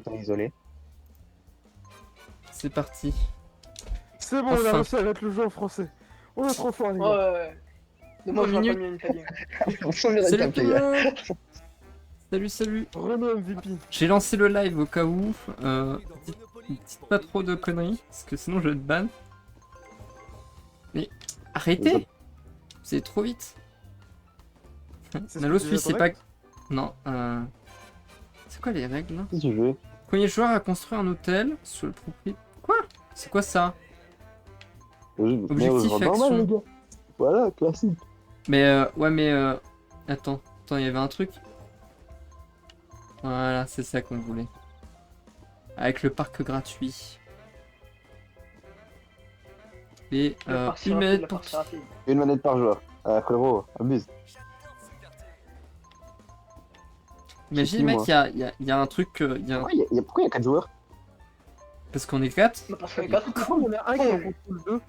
étant isolé. C'est parti. C'est bon, on a Enfin. réussi à mettre le jeu en français. On est trop fort, les Ouais, gars. ouais. De moi, je l'aurais pas mis en italien. Salut tout le monde. Salut. Renault MVP. J'ai lancé le live au cas où. Dites pas trop de conneries, parce que sinon je vais te ban. Mais arrêtez. C'est trop vite. C'est Nalos, ce que lui, tu c'est veux pas... connaître. Non, c'est quoi les règles là? Qu'est-ce que tu veux? Premier joueur a construit un hôtel sur le propriétaire. Quoi? C'est quoi ça? Objectif, normal, action. les gars. Voilà, classique. Mais ouais, mais attends, il y avait un truc. Voilà, c'est ça qu'on voulait. Avec le parc gratuit. Et Le parc une rapide, manette le pour... parc rapide. Une manette par joueur. Ah, frérot, abuse. Imagine, qui, mec, moi il y a un truc... Pourquoi il y a 4 joueurs? Parce qu'on est 4. Bah, parce qu'on est 4. Pourquoi il y en a un qui est en contrôle 2?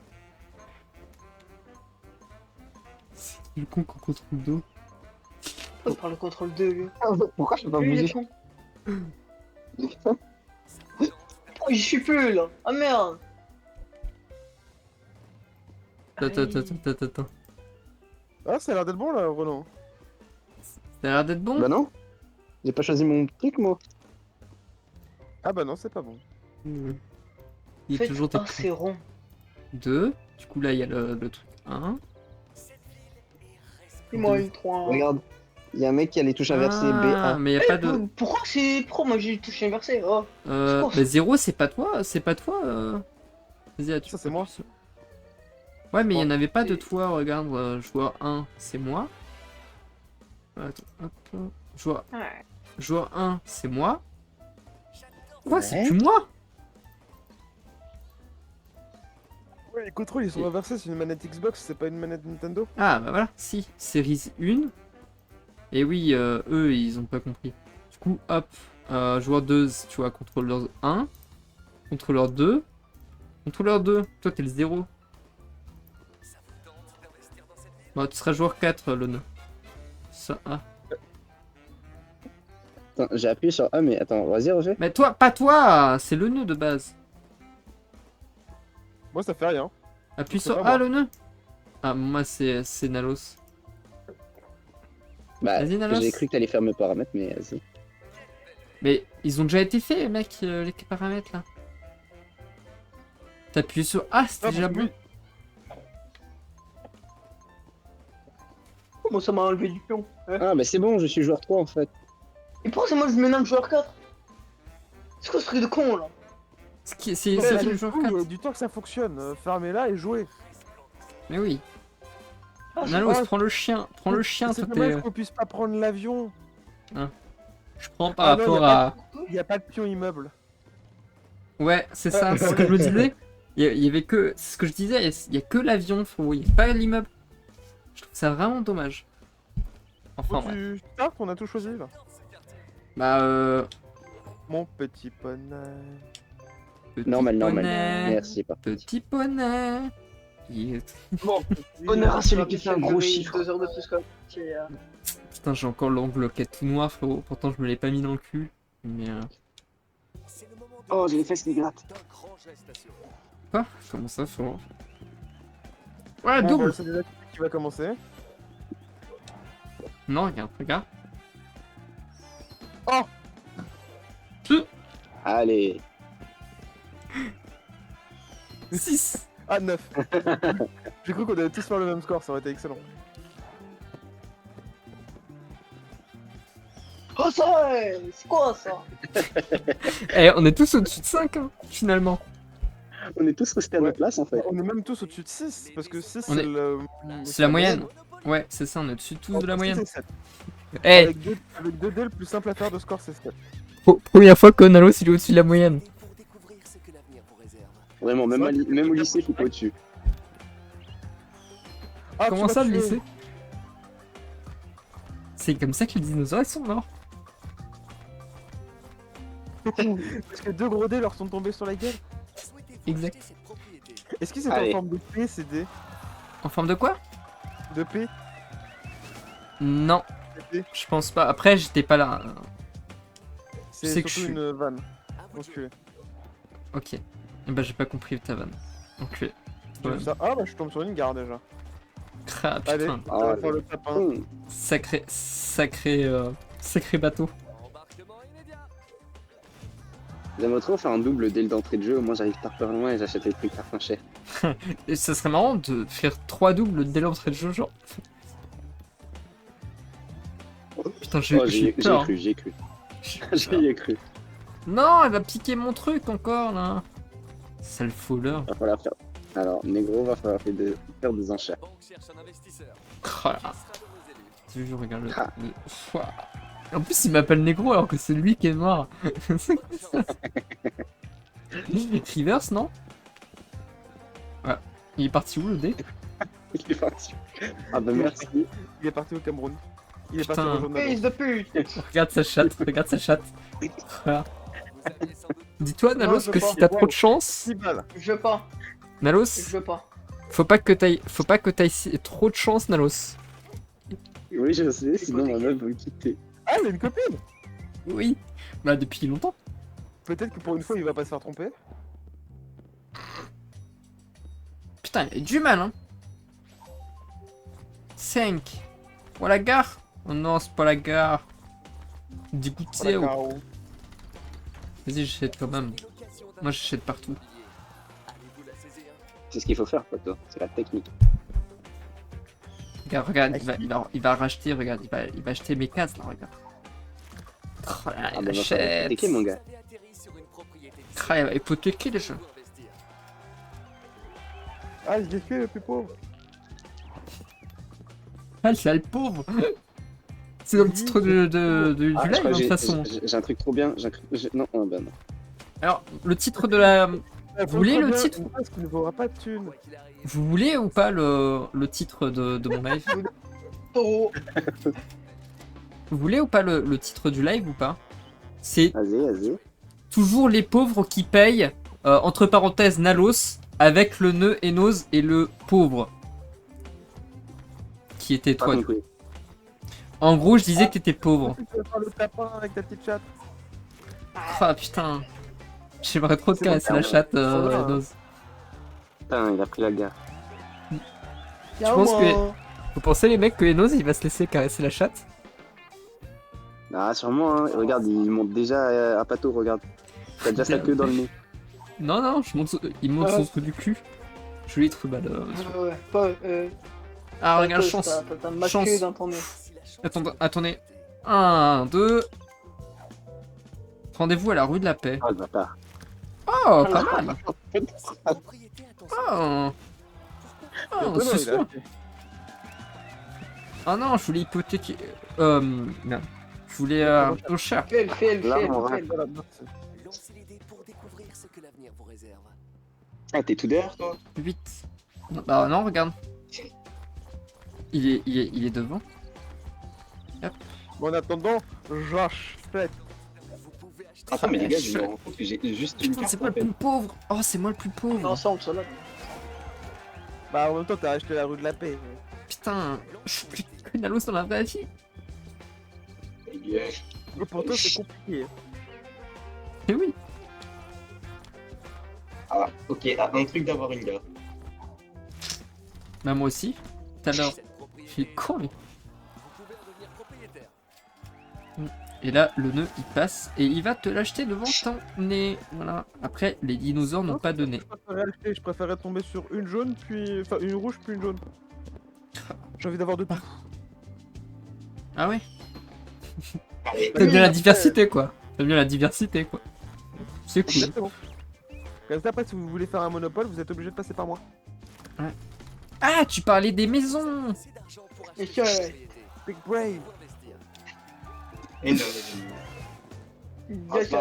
C'est le con qu'on contrôle d'eau. On parle le contrôle 2, lui. Pourquoi je peux pas Lui, il est bouger? con. Oh, j'y suis plus, là. Ah, merde. Attends. Ah, ça a l'air d'être bon, là, Renault. Ça a l'air d'être bon. Bah non. J'ai pas choisi mon truc, moi. Ah bah non, c'est pas bon. Il est Faites toujours un, c'est rond. 2. Du coup, là, il y a le truc 1. Et moi, une 3. Regarde. Il y a un mec qui a les touches inversées Ah, B1. mais il n'y a pas de... Pourquoi c'est pro? Moi, j'ai touché inversé. Oh. Mais 0, c'est pas toi, Vas-y, Ça, c'est moi. Ouais, mais il n'y en Bon. avait pas de toi, regarde. Joueur 1, c'est moi. Attends, hop. Ouais. Joueur 1, c'est moi. Quoi, c'est Ouais. plus moi? Ouais, les contrôles, ils sont inversés, c'est une manette Xbox, c'est pas une manette Nintendo. Ah, bah voilà, si. Series 1. Et oui, eux, ils ont pas compris. Du coup, hop. Joueur 2, tu vois, contrôleur 1. Contrôleur 2. Contrôleur 2, toi, t'es le 0. Bah, tu seras joueur 4, Lone. Ça, ah. Attends, j'ai appuyé sur A, mais attends, vas-y, refais. Mais toi, pas toi, c'est le nœud de base. Moi, ça fait rien. Appuie C'est sur pas A, moi. le nœud. Ah, moi, c'est Nalos. Bah, Vas-y, Nalos. j'ai cru que t'allais faire mes paramètres, mais vas-y. Mais ils ont déjà été faits, mec, les paramètres là. T'appuies sur A, c'était Ah, déjà parce que bon. lui- Comment ça m'a enlevé du pion? Ouais. Ah, bah c'est bon, je suis joueur 3 en fait. Et pourquoi c'est moi je me nomme joueur 4? C'est quoi ce truc de con, là? C'est Ouais, qui là, le du joueur coup, il y 4? a du temps que ça fonctionne. Fermez-la et jouez. Mais oui. Ah, c'est Nalos, pas- prends le chien. Prends le chien, C'est toi, dommage t'es... qu'on puisse pas prendre l'avion. Je prends par Ah non, rapport y a à... Il y a pas de pion immeuble. Ouais, c'est ça, c'est ce que je me disais. Il y avait que... C'est ce que je disais, il y a que l'avion, frérot, il y a pas l'immeuble. Je trouve ça vraiment dommage. Enfin, Faut ouais. tu startes, on a tout choisi là. Bah, Mon petit poney. petit Normal. poney, Merci, pas. petit poney. Il est- Bon, Oui, honneur à on celui a qui tout fait un choisi. gros chiffre. 2 heures de plus, quoi. Putain, j'ai encore l'angle qui est tout noir, frérot. Pourtant, je me l'ai pas mis dans le cul. Mais Oh, j'ai les fesses qui grattent. Quoi? Comment ça, frérot? Ouais, Bon, double! bah, c'est déjà qui va commencer. Non, regarde. Oh! Allez. 6! Ah, 9. J'ai cru qu'on allait tous faire le même score, ça aurait été excellent. Oh, ça, c'est quoi ça? Eh, on est tous au-dessus de 5, hein, finalement. On est tous restés à notre place en fait. On est même tous au-dessus de 6, parce que 6 On c'est est- le... C'est la moyenne. Ouais, c'est ça, on est au-dessus de tous de la moyenne. 7. Eh, Avec 2 dés, le plus simple à faire de score, c'est 7. première fois que Nalos il est au-dessus de la moyenne. Vraiment, même au lycée, je suis pas au-dessus. Ah, Comment tu ça, m'as le tué. lycée? C'est comme ça que les dinosaures ils sont morts. Parce que 2 gros dés leur sont tombés sur la gueule. Exact. Est-ce qu'ils étaient en Allez. forme de P, ces dés? En forme de quoi? De P? Non, P je pense pas. Après, j'étais pas là. C'est sais que surtout je suis- une vanne. Enculé. Ok. Et bah j'ai pas compris ta vanne. Enculé. J'ai Ouais. vu ça. Ah bah je tombe sur une gare déjà. Ah Allez, putain. on va Ah, faire le tapin. Hum. Sacré bateau. J'aimerais trop faire un double dès d'entrée de jeu, au moins j'arrive pas loin et j'achète les trucs pas cher. Et ça serait marrant de faire 3 doubles dès l'entrée de jeu, genre. Putain, Oh, j'ai j'y ai peur. cru, j'y ai cru. J'y ai cru. Non, elle va piquer mon truc encore là. Sale voleur. Va falloir faire. Alors, négro, va falloir faire des enchères. Oh là. Je regarde le. Ah. Ouah. En plus, il m'appelle Negro alors que c'est lui qui est noir. Reverse, non? Ouais. Il est parti où le dé? Il est parti. Ah bah merci. Il est parti au Cameroun. Il est Putain. parti rejoindre Nanos. Fils de pute. Regarde sa chatte, regarde sa chatte. Voilà. Dis-toi, Non, Nalos, je que veux si pas. t'as trop de chance, 6 balles. Je veux pas. Je Nalos, veux pas. faut pas que t'ailles trop de chance, Nalos. Oui, je sais, sinon ma meuf va me quitter. Ah, il a une copine. Oui. Bah depuis longtemps. Peut-être que pour une fois il va pas se faire tromper. Putain, il a du mal, hein. 5. Oh la gare. Oh non, c'est pas la gare. Dégoûté. Voilà, Oh. Caro. Vas-y, j'achète quand même. Moi, j'achète partout. C'est ce qu'il faut faire, poteau. C'est la technique. Regarde, il va racheter, regarde, il va acheter mes cases là, regarde. Oh là, Ah il bah va falloir achète. hypothéquer, mon gars. Ah, il va hypothéquer déjà. Ah, je l'ai fait le plus pauvre. Ah, c'est le pauvre. C'est dans le titre du Ah, je live, crois de que toute façon. j'ai un truc trop bien. Non, oh, bah non. Alors, le titre de la... Vous voulez le titre Parce qu'il ne vaudra pas de thunes. Vous voulez ou pas le titre de mon live? Taureau. Vous voulez ou pas le titre du live ou pas? C'est Vas-y, vas-y. toujours les pauvres qui payent, entre parenthèses Nalos, avec le nœud Enos et le pauvre. Qui était Pas toi. compris. En gros, je disais que t'étais pauvre. Tu vas faire le tapin avec ta petite chatte. Ah putain. J'aimerais trop te C'est caresser bon, la chatte, voilà, hein. Enos. Putain, il a pris la gare. Tu penses que... Vous pensez les mecs que Enos il va se laisser caresser la chatte? Ah, sûrement, hein. Regarde, il monte déjà à Pato, regarde. T'as déjà sa queue dans le nez. Non, non, il monte son truc du cul. Joli trubade. Ouais, pas. Ah, regarde, chance. T'as ma Chance. queue dans ton nez. Attendez. 1, 2. Rendez-vous à la rue de la Paix. Ah, le bâtard. Oh, pas mal. Oh, Non, c'est il a sûr. acheté. Ah non, je voulais hypothéquer. Non. Je voulais au cher. Fais le. Là, on rate. Voilà, merci. Lancez les dés pour découvrir ce que l'avenir vous réserve. Ah, t'es tout derrière, toi? 8. Non, bah non, regarde. Il est devant. Bon, en attendant, j'achète. Vous pouvez acheter Attends, mais les gars, je je- me rends compte que j'ai juste une Putain, carte. c'est moi le plus pauvre. Oh, c'est moi le plus pauvre. Ensemble, ça là. Bah, en même temps, t'as acheté la rue de la paix. Putain, je suis plus que Nalos dans la vraie vie. Et pour toi, c'est compliqué. Mais oui. Ah, ok, un truc d'avoir une gare. Bah moi aussi. Tout à l'heure. cette Il est propriété. con lui. Vous pouvez en devenir propriétaire. Et là, le nœud il passe et il va te l'acheter devant ton nez. Voilà. Après, les dinosaures n'ont pas de nez. Je préférais tomber sur une jaune, puis. Enfin, une rouge, puis une jaune. J'ai envie d'avoir deux tout. Ah ouais. Oui, T'aimes bien la après, diversité quoi. T'aimes bien la diversité quoi. C'est cool. Exactement. Comme ça, après, si vous voulez faire un monopole, vous êtes obligé de passer par moi. Ah, tu parlais des maisons. Assez d'argent pour Et acheter que- une propriété. Big Brave. Pour investir.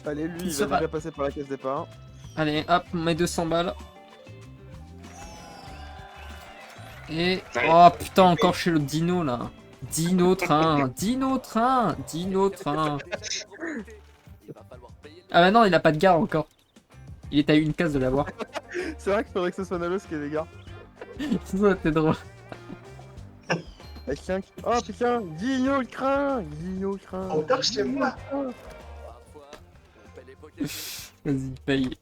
Allez, lui, il Ça va va. déjà passer par la caisse départ. Allez, hop, mes 200 balles. Et... Oh putain, encore chez le dino là. Dino train, dino train, dino train. Il va falloir payer le Ah bah non, il a pas de gare encore. Il est à une case de l'avoir. C'est vrai qu'il faudrait que ce soit Nalos qui ait des gars. Ça c'était drôle. Avec 5. Oh putain, Guillaume le crin. Guillaume le crin. Encore chez moi. parfois. Vas-y, paye.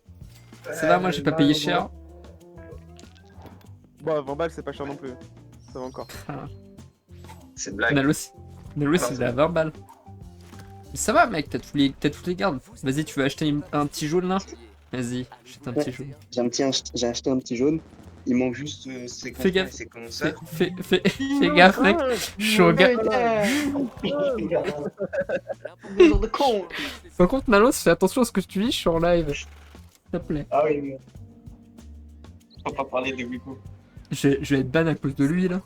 Ça va, moi j'ai pas payé cher. Bon, 20 balles, c'est pas cher non plus. Ça va encore. Ah. C'est une blague. Nalos, il a 20 balles. Mais ça va, mec, t'as tous les gardes. Vas-y, tu veux acheter un petit jaune là? Vas-y, achète un petit jaune. J'ai acheté un petit jaune. Il manque juste ses Fais gaffe. ses consoeurs. Fais gaffe, mec. Je suis au gars. Des gens de con. Par contre, Nalos, fais attention à ce que tu dis, je suis en live. S'il te plaît. Ah oui, mais... Faut pas parler de Wico. Je vais être ban à cause de lui là.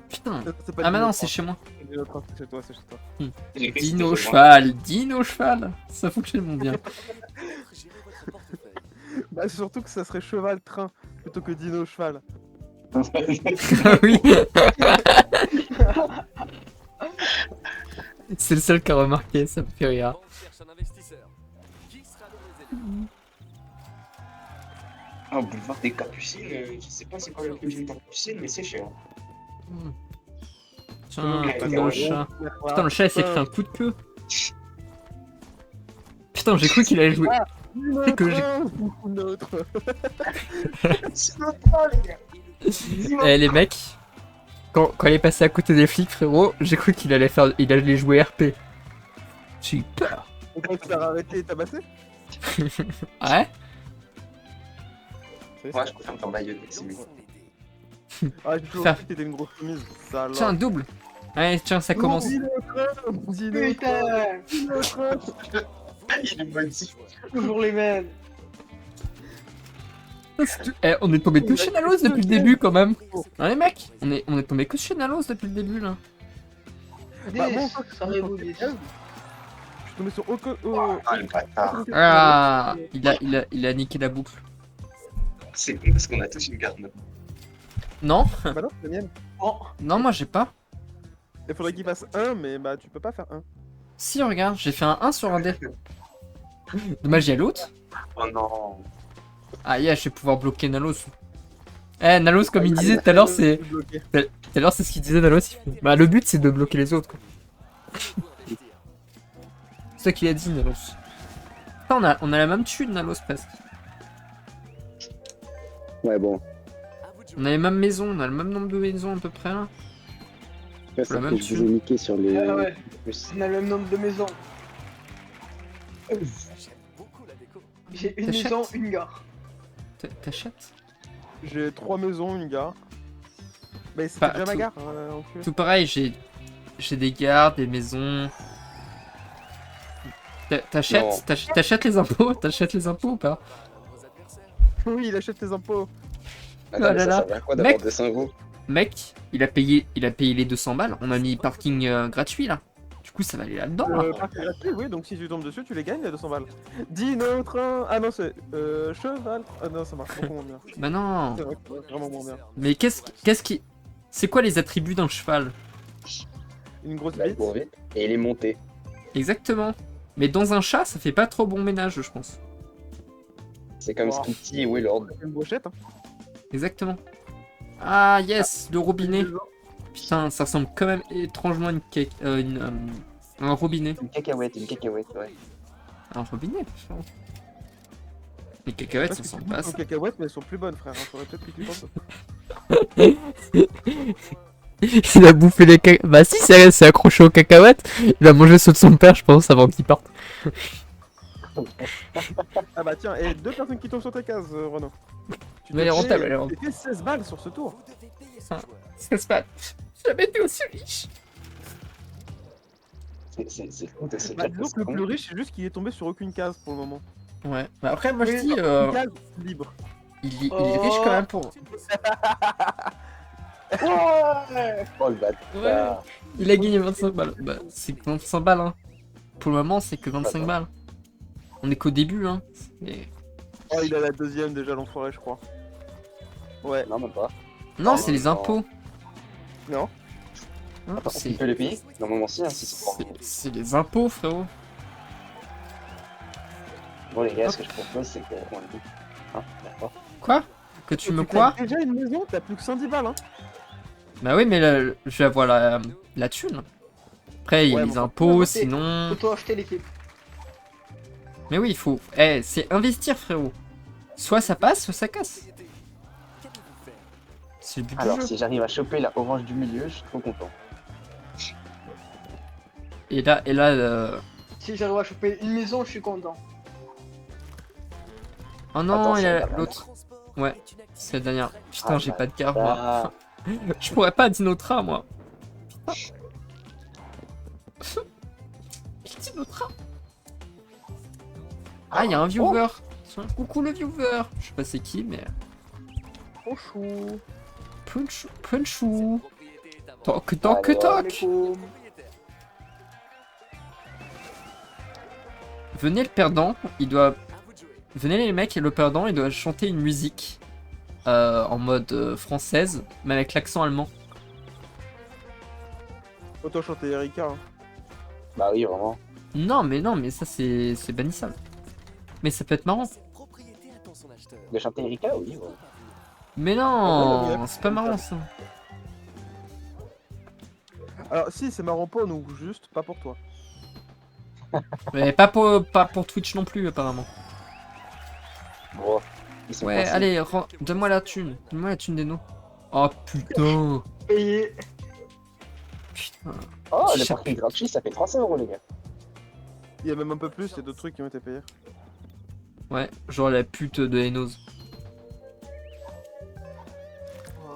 Putain. C'est pas Ah, Dino maintenant Train. c'est chez moi. Dino Train, c'est chez toi, c'est chez toi. J'ai cru que Dino c'était cheval, dino cheval. Ça fonctionne bien. Bah, c'est surtout que ça serait cheval train plutôt que dino cheval. moi. Ah oui. C'est le seul qui a remarqué, ça me fait rire. On cherche un investisseur. Qui sera le réservé? Ah, au boulevard des Capucines, je sais pas c'est quoi le prix d'une Capucine, mais c'est cher. Tiens, Ok, comme dans le chat. Voilà. Putain, le chat il s'est fait un coup de queue. Putain, j'ai cru qu'il allait jouer. Dino C'est que j'ai- Train ou notre. C'est notre pas, les gars. Eh les mecs, quand il est passé à côté des flics, frérot, j'ai cru qu'il allait jouer RP. J'ai eu peur. On peut se faire arrêter et tabasser? Ouais. Moi, je préfère me faire baïonner, c'est mieux. Ah, j'ai toujours Faire- cru que t'étais une grosse chemise. Ça alors. Tiens, un double. Ouais, tiens, ça commence. Dino Train, Dino Putain, Dino Train. Il est maudit. toujours les mêmes. Eh, on est tombé que chez Nalos depuis le début quand même. Hein les mecs, on est tombé que chez Nalos depuis le début là. Bah, moi, Des, encore, ça révolte. je suis tombé sur aucun. Ah, le bâtard. Ah, il a niqué la boucle. C'est con parce qu'on a tous une garde. Non, Bah non, c'est la mienne. Oh, non, moi j'ai pas. Il faudrait qu'il fasse 1, mais bah tu peux pas faire 1. Si, regarde, j'ai fait un 1 sur un dé. Dommage, il y a l'autre. Oh non. Ah, yeah, je vais pouvoir bloquer Nalos. Eh, Nalos, comme il disait tout à l'heure, c'est. Tout à l'heure, c'est ce qu'il disait Nalos. Bah, le but, c'est de bloquer les autres, quoi. C'est ça qu'il a dit, Nalos. Putain, on a la même thune, Nalos, presque. Ouais, bon. On a les mêmes maisons, on a le même nombre de maisons à peu près, là. Après, ça La même fait que je vous ai niqué sur les. ah ouais, plus. on a le même nombre de maisons. J'aime beaucoup la déco. J'ai une T'achètes? maison, une gare. T'achètes? J'ai 3 maisons, une gare. Mais c'était Bah, déjà ma tout- gare, enculé. Tout pareil, j'ai des gares, des maisons. Non. T'achètes les impôts? T'achètes les impôts ou pas? Vos adversaires. Oui, il achète les impôts. Attends, Oh mais là ça là. sert à quoi d'avoir Mec. des cerveaux? Mec, il a payé les 200 balles. On a mis parking gratuit là. Du coup, ça va aller là-dedans. Là. Parc gratuit, oui, donc si tu tombes dessus, tu les gagnes, les 200 balles. Dino Train. Ah non, c'est. Cheval. Ah non, ça marche beaucoup moins bien. Bah non. C'est vrai que c'est vraiment moins bien. Mais qu'est-ce qui. C'est quoi les attributs d'un cheval? Une grosse Bah, il bite. court vite. Et il est monté. Exactement. Mais dans un chat, ça fait pas trop bon ménage, je pense. C'est comme Wow. Skitty et Willard. Une brochette. Hein. Exactement. Ah yes, le robinet. Putain, ça ressemble quand même étrangement à un robinet. Une cacahuète, ouais. Un robinet, frérot. Les cacahuètes, ça ressemble pas à Sont ça. cacahuètes, mais elles sont plus bonnes, frère. Hein. Faudrait peut-être que tu penses. Il a bouffé les cacahuètes. Bah si, c'est accroché aux cacahuètes. Il a mangé ceux de son père, je pense, avant qu'il parte. Ah bah tiens, et 2 personnes qui tombent sur tes cases, Renaud. Tu Mais elle est t'es rentable, fait- elle est rentable. tu t'es fait 16 balles sur ce tour. Vous devez payer ce Ah. joueur. Ça se passe. J'ai jamais été aussi riche. C'est fou de se Bah, dire disons que que le c'est plus riche, c'est juste qu'il est tombé sur aucune case pour le moment. Ouais. Bah après, moi je Oui, dis, Une case libre. il est riche quand même pour. Ouais. Oh le bâtard. Il a gagné 25 balles. Bah, c'est que 25 balles, hein. Pour le moment, c'est que 25 balles. On est qu'au début, hein. Et- Oh, il a la deuxième déjà, l'enfoiré, je crois. Ouais. Non, même pas. Non, Oh, c'est les non. impôts. Non. Hein, Attends, c'est- tu peux les payer? Normalement, si, hein, si c'est pour. c'est les impôts, frérot. Bon, les gars, ce que je propose, c'est qu'on le dit. Hein, d'accord. Quoi? Que tu me T'as quoi? déjà une maison, t'as plus que 110 balles, hein. Bah oui, mais je vais avoir la thune. Après, il y a Ouais, les bon, impôts, faut sinon... Faut acheter l'équipe. Mais oui, il faut... Eh, c'est investir, frérot. Soit ça passe, soit ça casse. Qu'allez-vous faire? C'est le but du Alors, jeu. si j'arrive à choper la orange du milieu, je suis trop content. Et là, Si j'arrive à choper une maison, je suis content. Oh non, Attends, il y c'est a la l'autre. Transport Ouais, est une c'est la activité dernière. très Putain, Ah, j'ai bah, pas de carte, moi. Ah, Je pourrais pas Dinotra, moi. Dinotra. Ah, il y a un viewer. Tiens, coucou le viewer. Je sais pas c'est qui, mais... Trop chou. Punchou. propriété est à vendre. Toc, toc, Allez, toc. Propriétaire. Venez le perdant, il doit... À vous de jouer. Venez les mecs, et le perdant, il doit chanter une musique en mode française, mais avec l'accent allemand. Autant chanter Erika. Hein. bah oui, vraiment. Non, mais ça, c'est bannissable. Mais ça peut être marrant. Cette propriété attend son acheteur. De chanter Erika, oui. Ouais. Mais Ouais, non, ouais. c'est pas marrant, ça. Alors, si, c'est marrant pour nous, juste pas pour toi. Mais pas pour Twitch non plus, apparemment. Bon, ils sont Ouais, coincés. allez, donne-moi la thune. Donne-moi la thune des noms. Oh putain. Payé. Putain. Oh, le Chaque- parking gratuit, ça fait 300 €, les gars. Il y a même un peu plus, il y a d'autres trucs qui ont été payés. Ouais, genre la pute de Enos.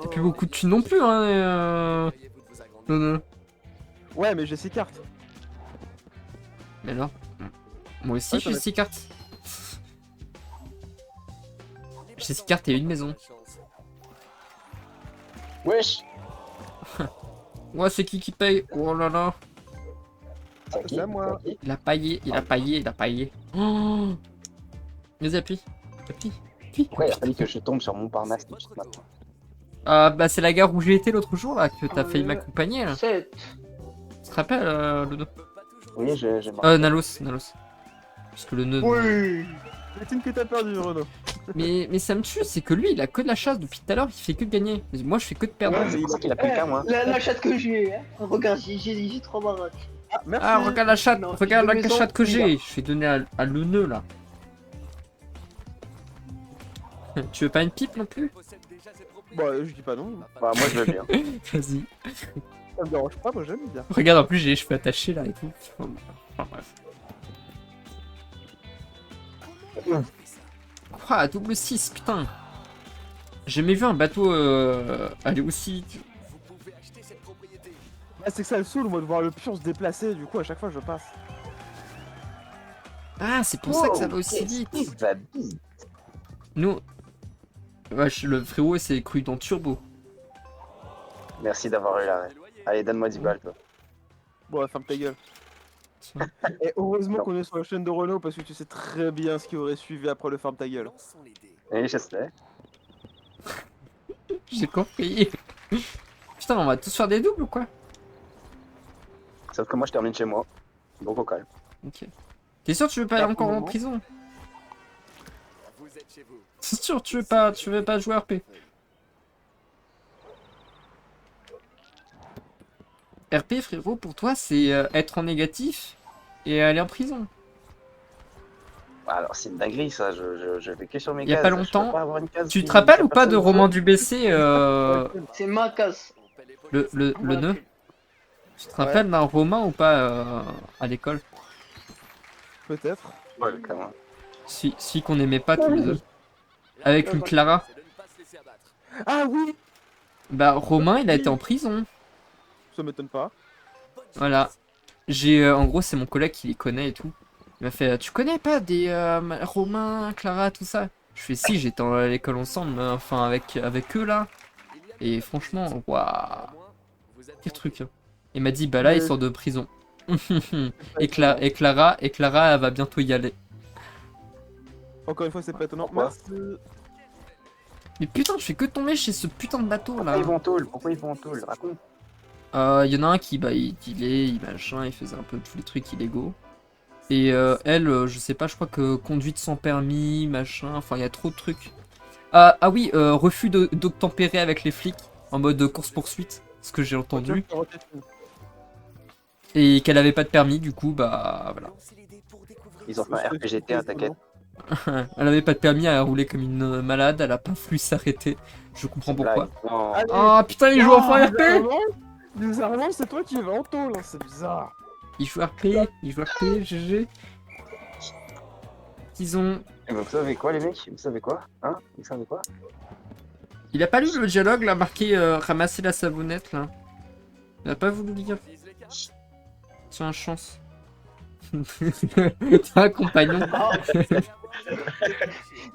T'as plus beaucoup de thunes non plus, hein. Voyez-vous de vous agrandir. Non. Ouais, mais j'ai 6 cartes. Mais alors moi aussi, Ouais, j'ai t'en as- 6 cartes. J'ai 6 cartes et une maison. Wesh. Ouais, c'est qui paye? Oh là là. C'est qui c'est à moi. C'est qui Il a paillé, il a paillé, il a paillé. Oh. Vas-y, appuie. Appuie. Pourquoi il a fallu que je tombe sur Montparnasse tout de suite maintenant? Ah, bah, c'est la gare où j'ai été l'autre jour, là, que t'as failli Ouais. m'accompagner, là. 7. Tu te rappelles, Ludo? Oui, j'ai Nalos. Parce que le nœud. Oui. Les teams que t'as perdu, Renaud. Mais ça me tue, c'est que lui, il a que de la chasse depuis tout à l'heure, il fait que de gagner. Mais moi, je fais que de perdre. Ouais, C'est mais pour ça qu'il a pris le cas, moi. La chatte que j'ai, hein. Regarde, j'ai 3 baraques. Ah, merci. Ah, regarde la chatte, Non, regarde de la maison, chatte que j'ai. regarde. Je vais donner à le nœud, là. Tu veux pas une pipe non plus? Possède déjà cette propriété. Bah, je dis pas non. Bah, moi, je veux bien. Vas-y. Ça me dérange pas, moi j'aime bien. Regarde, en plus, j'ai les cheveux attachés, là, et tout. Enfin, bref. Quoi, double 6, putain. J'ai jamais vu un bateau aller aussi. Vous pouvez acheter cette propriété. Ah, c'est que ça le saoule, moi, de voir le pion se déplacer, du coup, à chaque fois, je passe. Ah, c'est pour ça que ça va aussi vite. Il va vite. Nous. Wesh, le frérot s'est cru dans Turbo. Merci d'avoir eu l'arrêt. Les loyers. Allez, donne-moi 10 balles, toi. Bon, ferme ta gueule. Tiens. Et heureusement Non. qu'on est sur la chaîne de Renault, parce que tu sais très bien ce qui aurait suivi après le ferme ta gueule. Lançons les dés. Et je sais. J'ai compris. Putain, on va tous faire des doubles ou quoi? Sauf que moi, je termine chez moi. Donc, au calme. Ok. T'es sûr que tu veux pas aller Ah, encore en non. prison? Vous êtes chez vous. C'est sûr que tu veux pas jouer RP? RP, frérot, pour toi, c'est être en négatif et aller en prison. Alors, c'est une dinguerie, ça. Je vais que sur mes Il y a cases. pas Je peux longtemps, pas avoir une case Tu qui- te rappelles qui ou pas de personne Roman veut. Dubessé C'est ma casse. On paie les le nœud? Tu te rappelles d'un Romain ou pas à l'école? Peut-être. Ouais, clairement. Celui qu'on aimait pas tous les deux. Avec une Clara. C'est de ne pas se laisser abattre. Ah oui. Bah, Romain, il a été en prison. Ça m'étonne pas. Voilà. En gros, c'est mon collègue qui les connaît et tout. Il m'a fait, tu connais pas des Romain, Clara, tout ça? Je fais, si, j'étais à l'école ensemble, enfin, avec eux là. Et franchement, waouh, Vous êtes quel truc. Hein. Il m'a dit, bah là, il Ouais. sort de prison. et Clara, elle va bientôt y aller. Encore une fois, c'est pas étonnant. Pourquoi Merci. Mais putain, je fais que tomber chez ce putain de bateau là. Pourquoi ils vont en tôle? Pourquoi ils vont en tôle? Raconte. Il y en a un qui, bah, il dealait, il machin, il faisait un peu tous les trucs illégaux. Et elle, je sais pas, je crois que conduite sans permis, machin, enfin, il y a trop de trucs. Ah oui, refus d'obtempérer avec les flics, en mode course-poursuite, ce que j'ai entendu. Et qu'elle avait pas de permis, du coup, bah voilà. Lancez les dés pour découvrir Ils ont fait un RPGT, t'inquiète. Elle avait pas de permis, elle a roulé comme une malade, elle a pas voulu s'arrêter. Je comprends pourquoi. Non. Allez. Oh putain, il joue enfin RP! Bizarrement, c'est toi qui vas en tôle, hein, c'est bizarre. Il joue RP, GG. Disons. Et vous savez quoi, les mecs? Vous savez quoi? Hein? Vous savez quoi? Il a pas lu le dialogue là, marqué ramasser la savonnette là. Il a pas voulu lire. Vise les cartes. Tiens, chance. T'as un compagnon.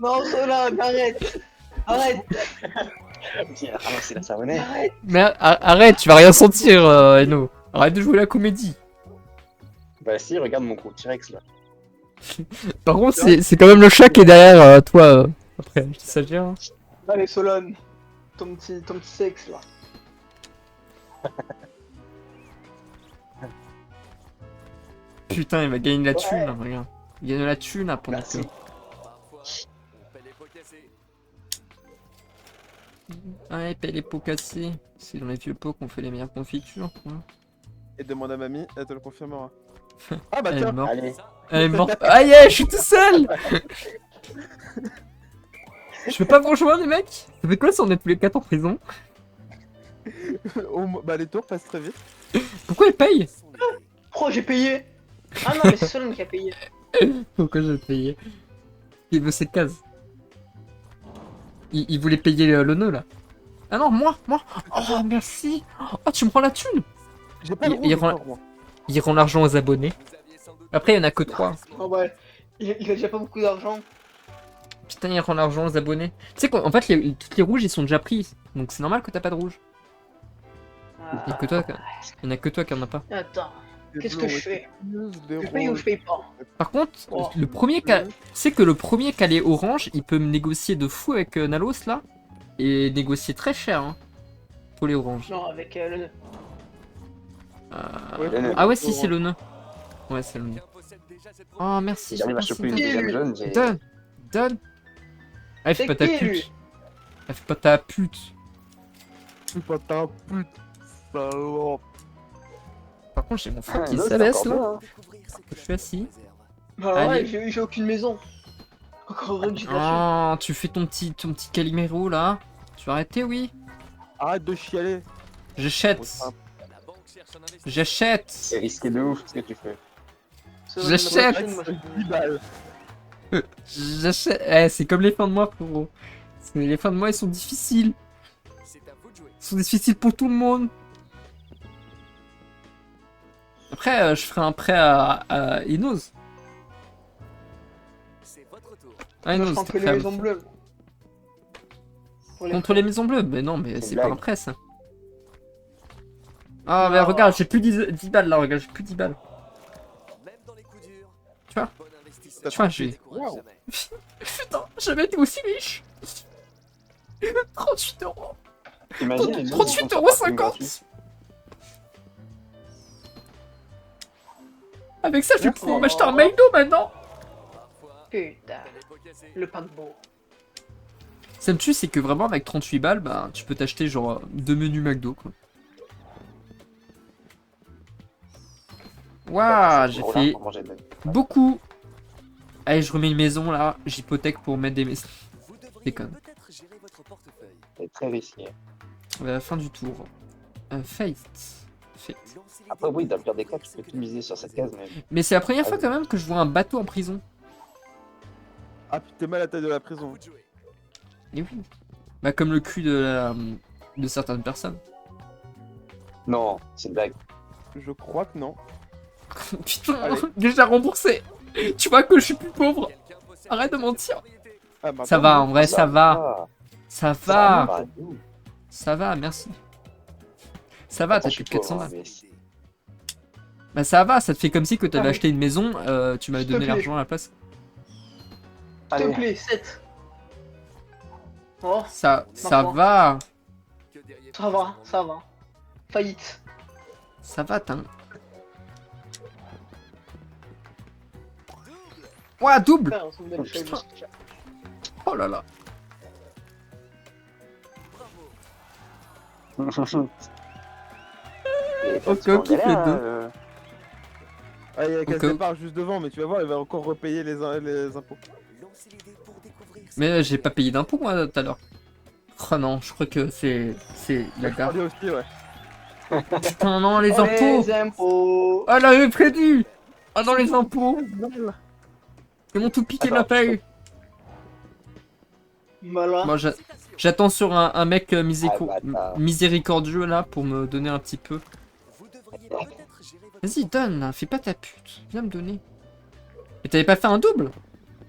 Non, Solon, arrête. Arrête, Tiens, ramassez la savonnette. arrête. Mais arrête, tu vas rien sentir, Eno. Arrête de jouer la comédie. Bah si, regarde mon gros T-Rex là. Par contre, c'est quand même le chat qui est derrière toi. Après, je t'exagère. Hein. Allez, Solon. Ton petit sexe là. Putain, il va gagner de la thune, là, regarde. Il gagne de la thune là pendant Merci. que. Parfois, on paie les pots cassés. Ouais, paye les pots cassés. C'est dans les vieux pots qu'on fait les meilleures confitures. Quoi. Et demande à mamie, elle te le confirmera. Ah bah Elle est tiens, morte. Allez. Elle est morte. Ah yeah, je suis tout seul. Je peux pas vous rejoindre les mecs? Ça fait quoi si on est tous les 4 en prison? bah les tours passent très vite. Pourquoi il paye? Sont les dés. Oh, j'ai payé. Ah non, mais c'est Solon qui a payé. Pourquoi j'ai payé? Il veut ses cases. Il voulait payer le nœud là. Ah non, moi. Oh merci. Oh, tu me prends la thune. J'ai pas le Il- rouge, il j'ai rend- pas le roi. Il rend l'argent aux abonnés. Vous aviez sans doute Après, il y en a que 3. Oh ouais. Il a déjà pas beaucoup d'argent. Putain, il rend l'argent aux abonnés. Tu sais qu'en fait, toutes les rouges, ils sont déjà pris. Donc c'est normal que t'as pas de rouge. Il y a que toi, il y en a que toi qui en a pas. Attends, Des qu'est-ce bleus que ont je été fais? plus, des Je paye ou roses. je paye pas? Par contre, Oh. le premier tu sais que le premier qui allait orange, il peut me négocier de fou avec Nalos là. Et négocier très cher, hein. Pour les oranges. Non, avec le... Euh, Ouais, Le nœud. Ah ouais, si, c'est le nœud. Ouais, c'est le nœud. Quelqu'un possède déjà cette Oh, propriété. merci. Si j'arrive à choper une merci, deuxième jeune, j'ai. Donne. Ah, elle fait C'est pas ta qui, lui pute. Elle fait pas ta pute. C'est pas ta pute, salope. Par contre, j'ai mon frère Ah, qui non, c'est s'abaisse encore là. bien, hein. Découvrir ce que Je la suis assis. vie réserve. Bah ouais, Allez. j'ai aucune maison. Encore heureux que j'ai de la thune. Oh, tu fais ton petit Calimero là. Tu vas arrêter, oui? Arrête de chialer. J'achète. La banque cherche un investisseur. J'achète. C'est risqué de ouf ce que tu fais. Solon, J'achète. la thune, moi, je paye. 10 balles. J'achète. Eh, c'est comme les fins de mois, frérot. Les fins de mois, ils sont difficiles. C'est à vous de jouer. Ils sont difficiles pour tout le monde. Après, je ferai un prêt à Enos. C'est votre tour. Ah, Moi, je Enos, prends t'es que les prêt à- maisons bleues. Pour Contre les maisons bleues. Mais non, mais C'est c'est une pas un blague. prêt, ça. Ah, mais Non. regarde, j'ai plus 10 balles là, regarde, j'ai plus 10 balles. Même dans les coups durs. Tu vois Bon investisseur. Tu vois, j'ai- Décourage Wow. jamais. Putain, jamais été aussi riche. 38 €. Imagine les gens qui 38,50 €. Avec ça, je vais pouvoir m'acheter un McDo maintenant. Parfois, Putain, on paie les pots cassés. le paquebot. Ça me tue, c'est que vraiment avec 38 balles, bah, tu peux t'acheter genre 2 menus McDo quoi. Waouh, j'ai fait beaucoup. Allez, je remets une maison là, j'hypothèque pour mettre des maisons. Vous devriez Déconne. peut-être gérer votre portefeuille. C'est très risqué. Fin du tour. Fate. Fate. Lancez les Après, dés oui, pour dans le pire des cas, découvrir tu ce peux que tout la miser vie sur cette réserve. case, mais. Mais c'est la première fois quand même que je vois un bateau en prison. Ah putain, t'es mal à la taille de la À prison. vous de jouer. Et oui. Bah comme le cul de certaines personnes. Non, c'est une blague. Je crois que non. Putain, Allez. déjà remboursé. Tu vois que je suis plus pauvre. Quelqu'un possède Arrête de déjà cette mentir. propriété. Ah, bah, Ça va, en vrai, ça va. Ah, Ça ça va. va. Ça va, merci. Ça va, t'as Je plus suis de 400 pauvre, balles. mais Bah ça va, ça te fait comme si que t'avais Ah oui. acheté une maison, tu m'avais S'il te donné plaît. l'argent à la place. S'il te Allez, plaît, 7. Oh, Ça Marquant. va. Que diriez-vous ça va, à ce ça moment? va. Faillite. Ça va, t'as. Ouais, double. Frère, c'est une belle Oh, feuille, putain. monsieur. Oh là là. Bravo. Et Oh, tu peux en qui fait galère, deux. Ah, il y a Donc, quelque part juste devant, mais tu vas voir, il va encore repayer les impôts. Lancez les dés pour découvrir. Mais j'ai pas payé d'impôts moi tout à l'heure. Oh non, je crois que c'est la Je gare. crois aussi, ouais. Putain non les impôts. Les impôts. Ah là j'ai prévu. Ah non les impôts. Ils m'ont tout piqué ma paye. Voilà. Moi j'attends sur un mec bâtard. miséricordieux là pour me donner un petit peu. Vous devriez peut-être gérer votre. Vas-y donne là, fais pas ta pute. Viens me donner. Et t'avais pas fait un double?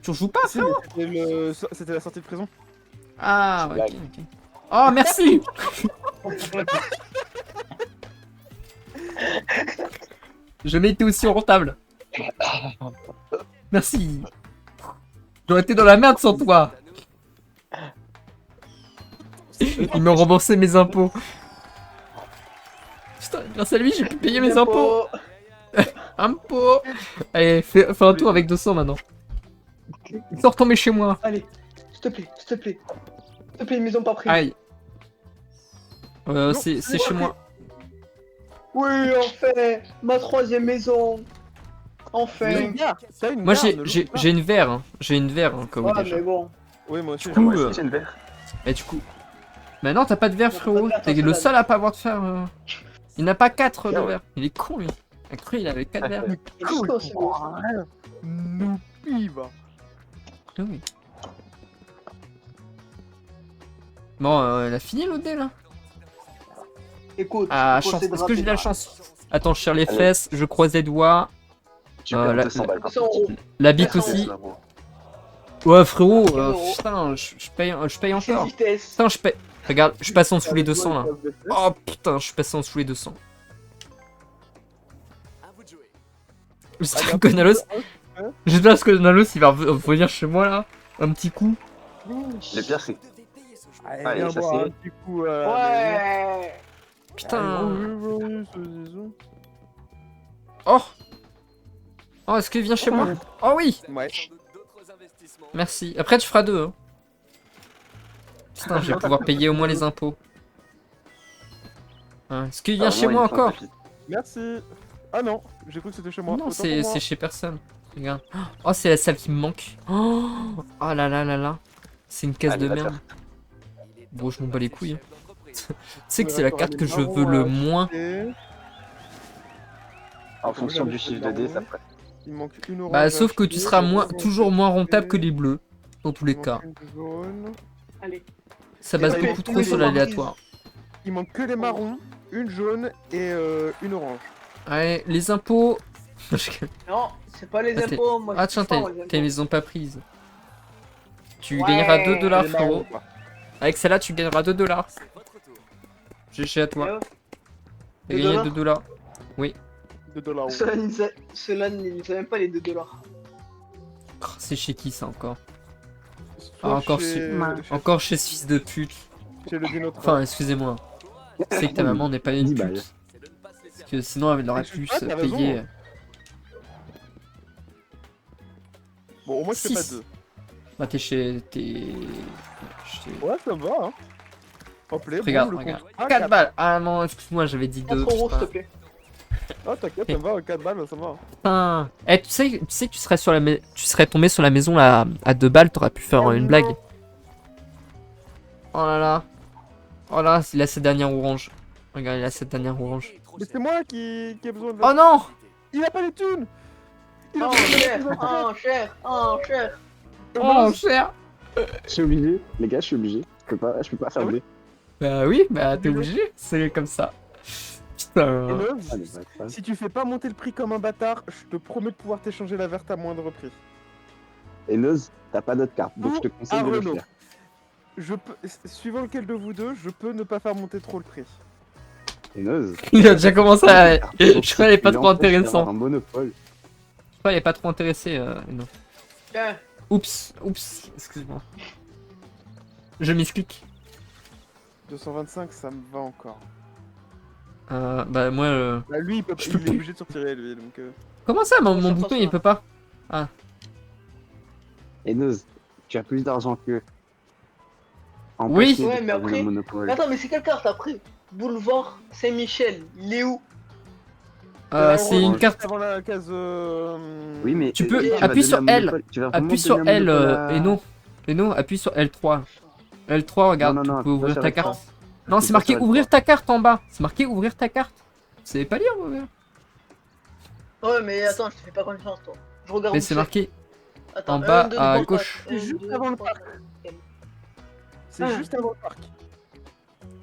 Tu rejoues pas Si, frérot? mais c'était la sortie de prison. Ah ouais, ok ok. Oh merci. Je m'étais aussi rentable. Merci. J'aurais été dans la merde sans toi. Ils m'ont remboursé mes impôts. Putain, grâce à lui, j'ai pu payer mes impôts. Impôts. Allez, fais un tour avec 200 maintenant. Sors tomber chez moi. Allez, s'il te plaît, s'il te plaît. S'il te plaît, une maison pas prise. Aïe. C'est chez moi. Oui, enfin, ma troisième maison. Enfin. T'as une gare, t'as une Moi, gare, ne l'oublie pas. j'ai une verre. Hein. J'ai une verre, hein, comme Ouais, déjà. mais bon. Oui, moi aussi. Du coup, Moi aussi, j'ai une verre. Et du coup. Mais non, t'as pas de verre, T'as pas frérot. de verre, T'es t'as le pas de seul à pas avoir de fer. Il n'a pas 4 de Ah ouais. verre. Il est con, lui. Il a cru il avait 4 verres. Cool. C'est bon. N'oublie pas. Ah oui. Bon, elle a fini l'autre dé là. Écoute, Ah, écoute, chance. c'est Est-ce que j'ai de la rapide. chance? Attends, je serre les Allez. fesses, je croise les doigts. Tu Ah, perds la- 200 balles. par 200 contre. euros. La bite 200 aussi. euros. Ouais, frérot, 200 euros. putain, je paye C'est encore. vitesse. Putain, je paye. Regarde, je passe en dessous les 200 là. Oh putain, je suis passé en dessous les 200. À vous de jouer. J'espère que Nalos, j'espère que Nalos il va revenir chez moi là. Un petit coup. Le pire, c'est Vous devez payer ce jeu. Allez, Allez, viens ça, boire c'est- un petit coup. Ouais. Putain. Putain. Oh. Oh, est-ce qu'il vient chez moi? Oh oui. Ouais. Sans doute d'autres investissements. Merci. Après, tu feras 2. Hein. Putain, je vais pouvoir payer au moins les impôts. Hein, est-ce qu'il vient Ah, chez au moins moi une encore? trente Merci. Ah non, j'ai cru que c'était chez moi. Non, Autant c'est pour moi. chez personne. Regarde. Oh, c'est la salle qui me manque. Oh, oh là là là là. C'est une case Allez, de va te merde. Il est Bon, je m'en bats les couilles. chef d'entreprise. Tu sais que c'est la carte que je veux le moins. Et En fonction du chiffre de dés, ça ferait. il manque une orange. Bah, sauf que à tu acheter, seras il manque toujours moins rentable une- que les bleus. Dans tous les il cas. manque une jaune. Allez. Ça base Et beaucoup tous trop les sur oranges. l'aléatoire. Il manque que les marrons, une jaune et une orange. Allez, les impôts. Non, c'est pas les Ah, t'es- impôts. Moi, Ah, je tiens, suis fort, les tes impôts. maisons pas prises. Tu Ouais. gagneras 2 dollars, Les marrons, frérot. quoi. Avec celle-là, tu gagneras 2 dollars. C'est votre tour. GG à toi. Eh, T'as 2 gagné dollars 2 dollars. 2 dollars. Cela ne savait même pas les 2 dollars. Oh, c'est chez qui ça encore? Ah, encore chez... Encore chez ce fils de pute. Chez le dinosaure. Enfin, excusez-moi. C'est que ta maman n'est pas une 10 pute. balles. C'est de ne pas se laisser Parce que sinon, elle aurait Je pu sais pas, se t'as raison, payer. hein. Bon, au moins, je fais pas Six. 2. Bah, t'es chez. Ouais, ça va, hein. Hop là, Regarde, boum, le regarde. compte. Ah, 4 quatre. balles. Ah non, excuse-moi, j'avais dit 2. 4 euros, s'il te plaît. Ah, t'inquiète, ça va, 4 balles, ça va. Putain. Eh, tu sais que tu serais, tu serais tombé sur la maison là, à 2 balles, t'aurais pu faire une blague. Oh là là. Oh là, il a cette dernière orange. Regarde, il a cette dernière orange. Mais c'est moi qui ai besoin de... Oh non. Il a pas les thunes. Il a Oh, pas les cher, thunes. oh, cher, oh, cher. Oh, cher. Je suis obligé, les gars, je suis obligé. Je peux pas faire Ah de oui dés. Bah oui, bah t'es obligé. C'est comme ça. Putain. Enos, Allez, va, va. si tu fais pas monter le prix comme un bâtard, je te promets de pouvoir t'échanger la verte à moindre prix. Et Noz, t'as pas d'autre carte, donc je te conseille Ah, de le Renault. faire. Je peux, suivant lequel de vous deux, je peux ne pas faire monter trop le prix. Et Noz. Il a déjà commencé à. Je Je crois qu'elle est pas trop intéressant. Un monopole. Je crois qu'elle est pas trop intéressée. Non. Tiens, Oups, excuse-moi. Je m'explique. 225, ça me va encore. Bah moi. Bah lui, Je peux il est plus. obligé de sortir lui, donc... Comment ça, mon Ça bouton passe il pas. peut pas? Et Noz, tu as plus d'argent que. Oui. Empêché de Ouais, mais faire après- le monopole. attends, mais c'est quelle carte après? Boulevard Saint-Michel, il est où? C'est une juste carte. avant la case. Oui, mais Tu peux tu vas appuyer donner sur un L. monopole- tu vas vraiment Appuie sur donner un L monopole à- et non, appuie sur L3. L3, regarde, Non, non, tu non, peux appuie ouvrir pas ta sur L3. carte. Non, Appuie c'est pas marqué sur ouvrir L3. ta carte en bas. C'est marqué ouvrir ta carte. Vous savez pas lire, vous Ouais, mais attends, je te fais pas confiance, toi. Je regarde mais où c'est marqué Attends, en bas 1, 2, à 3, gauche. 4, 1, Juste 2, avant le 3, parc. 4. C'est Ah. juste avant le parc.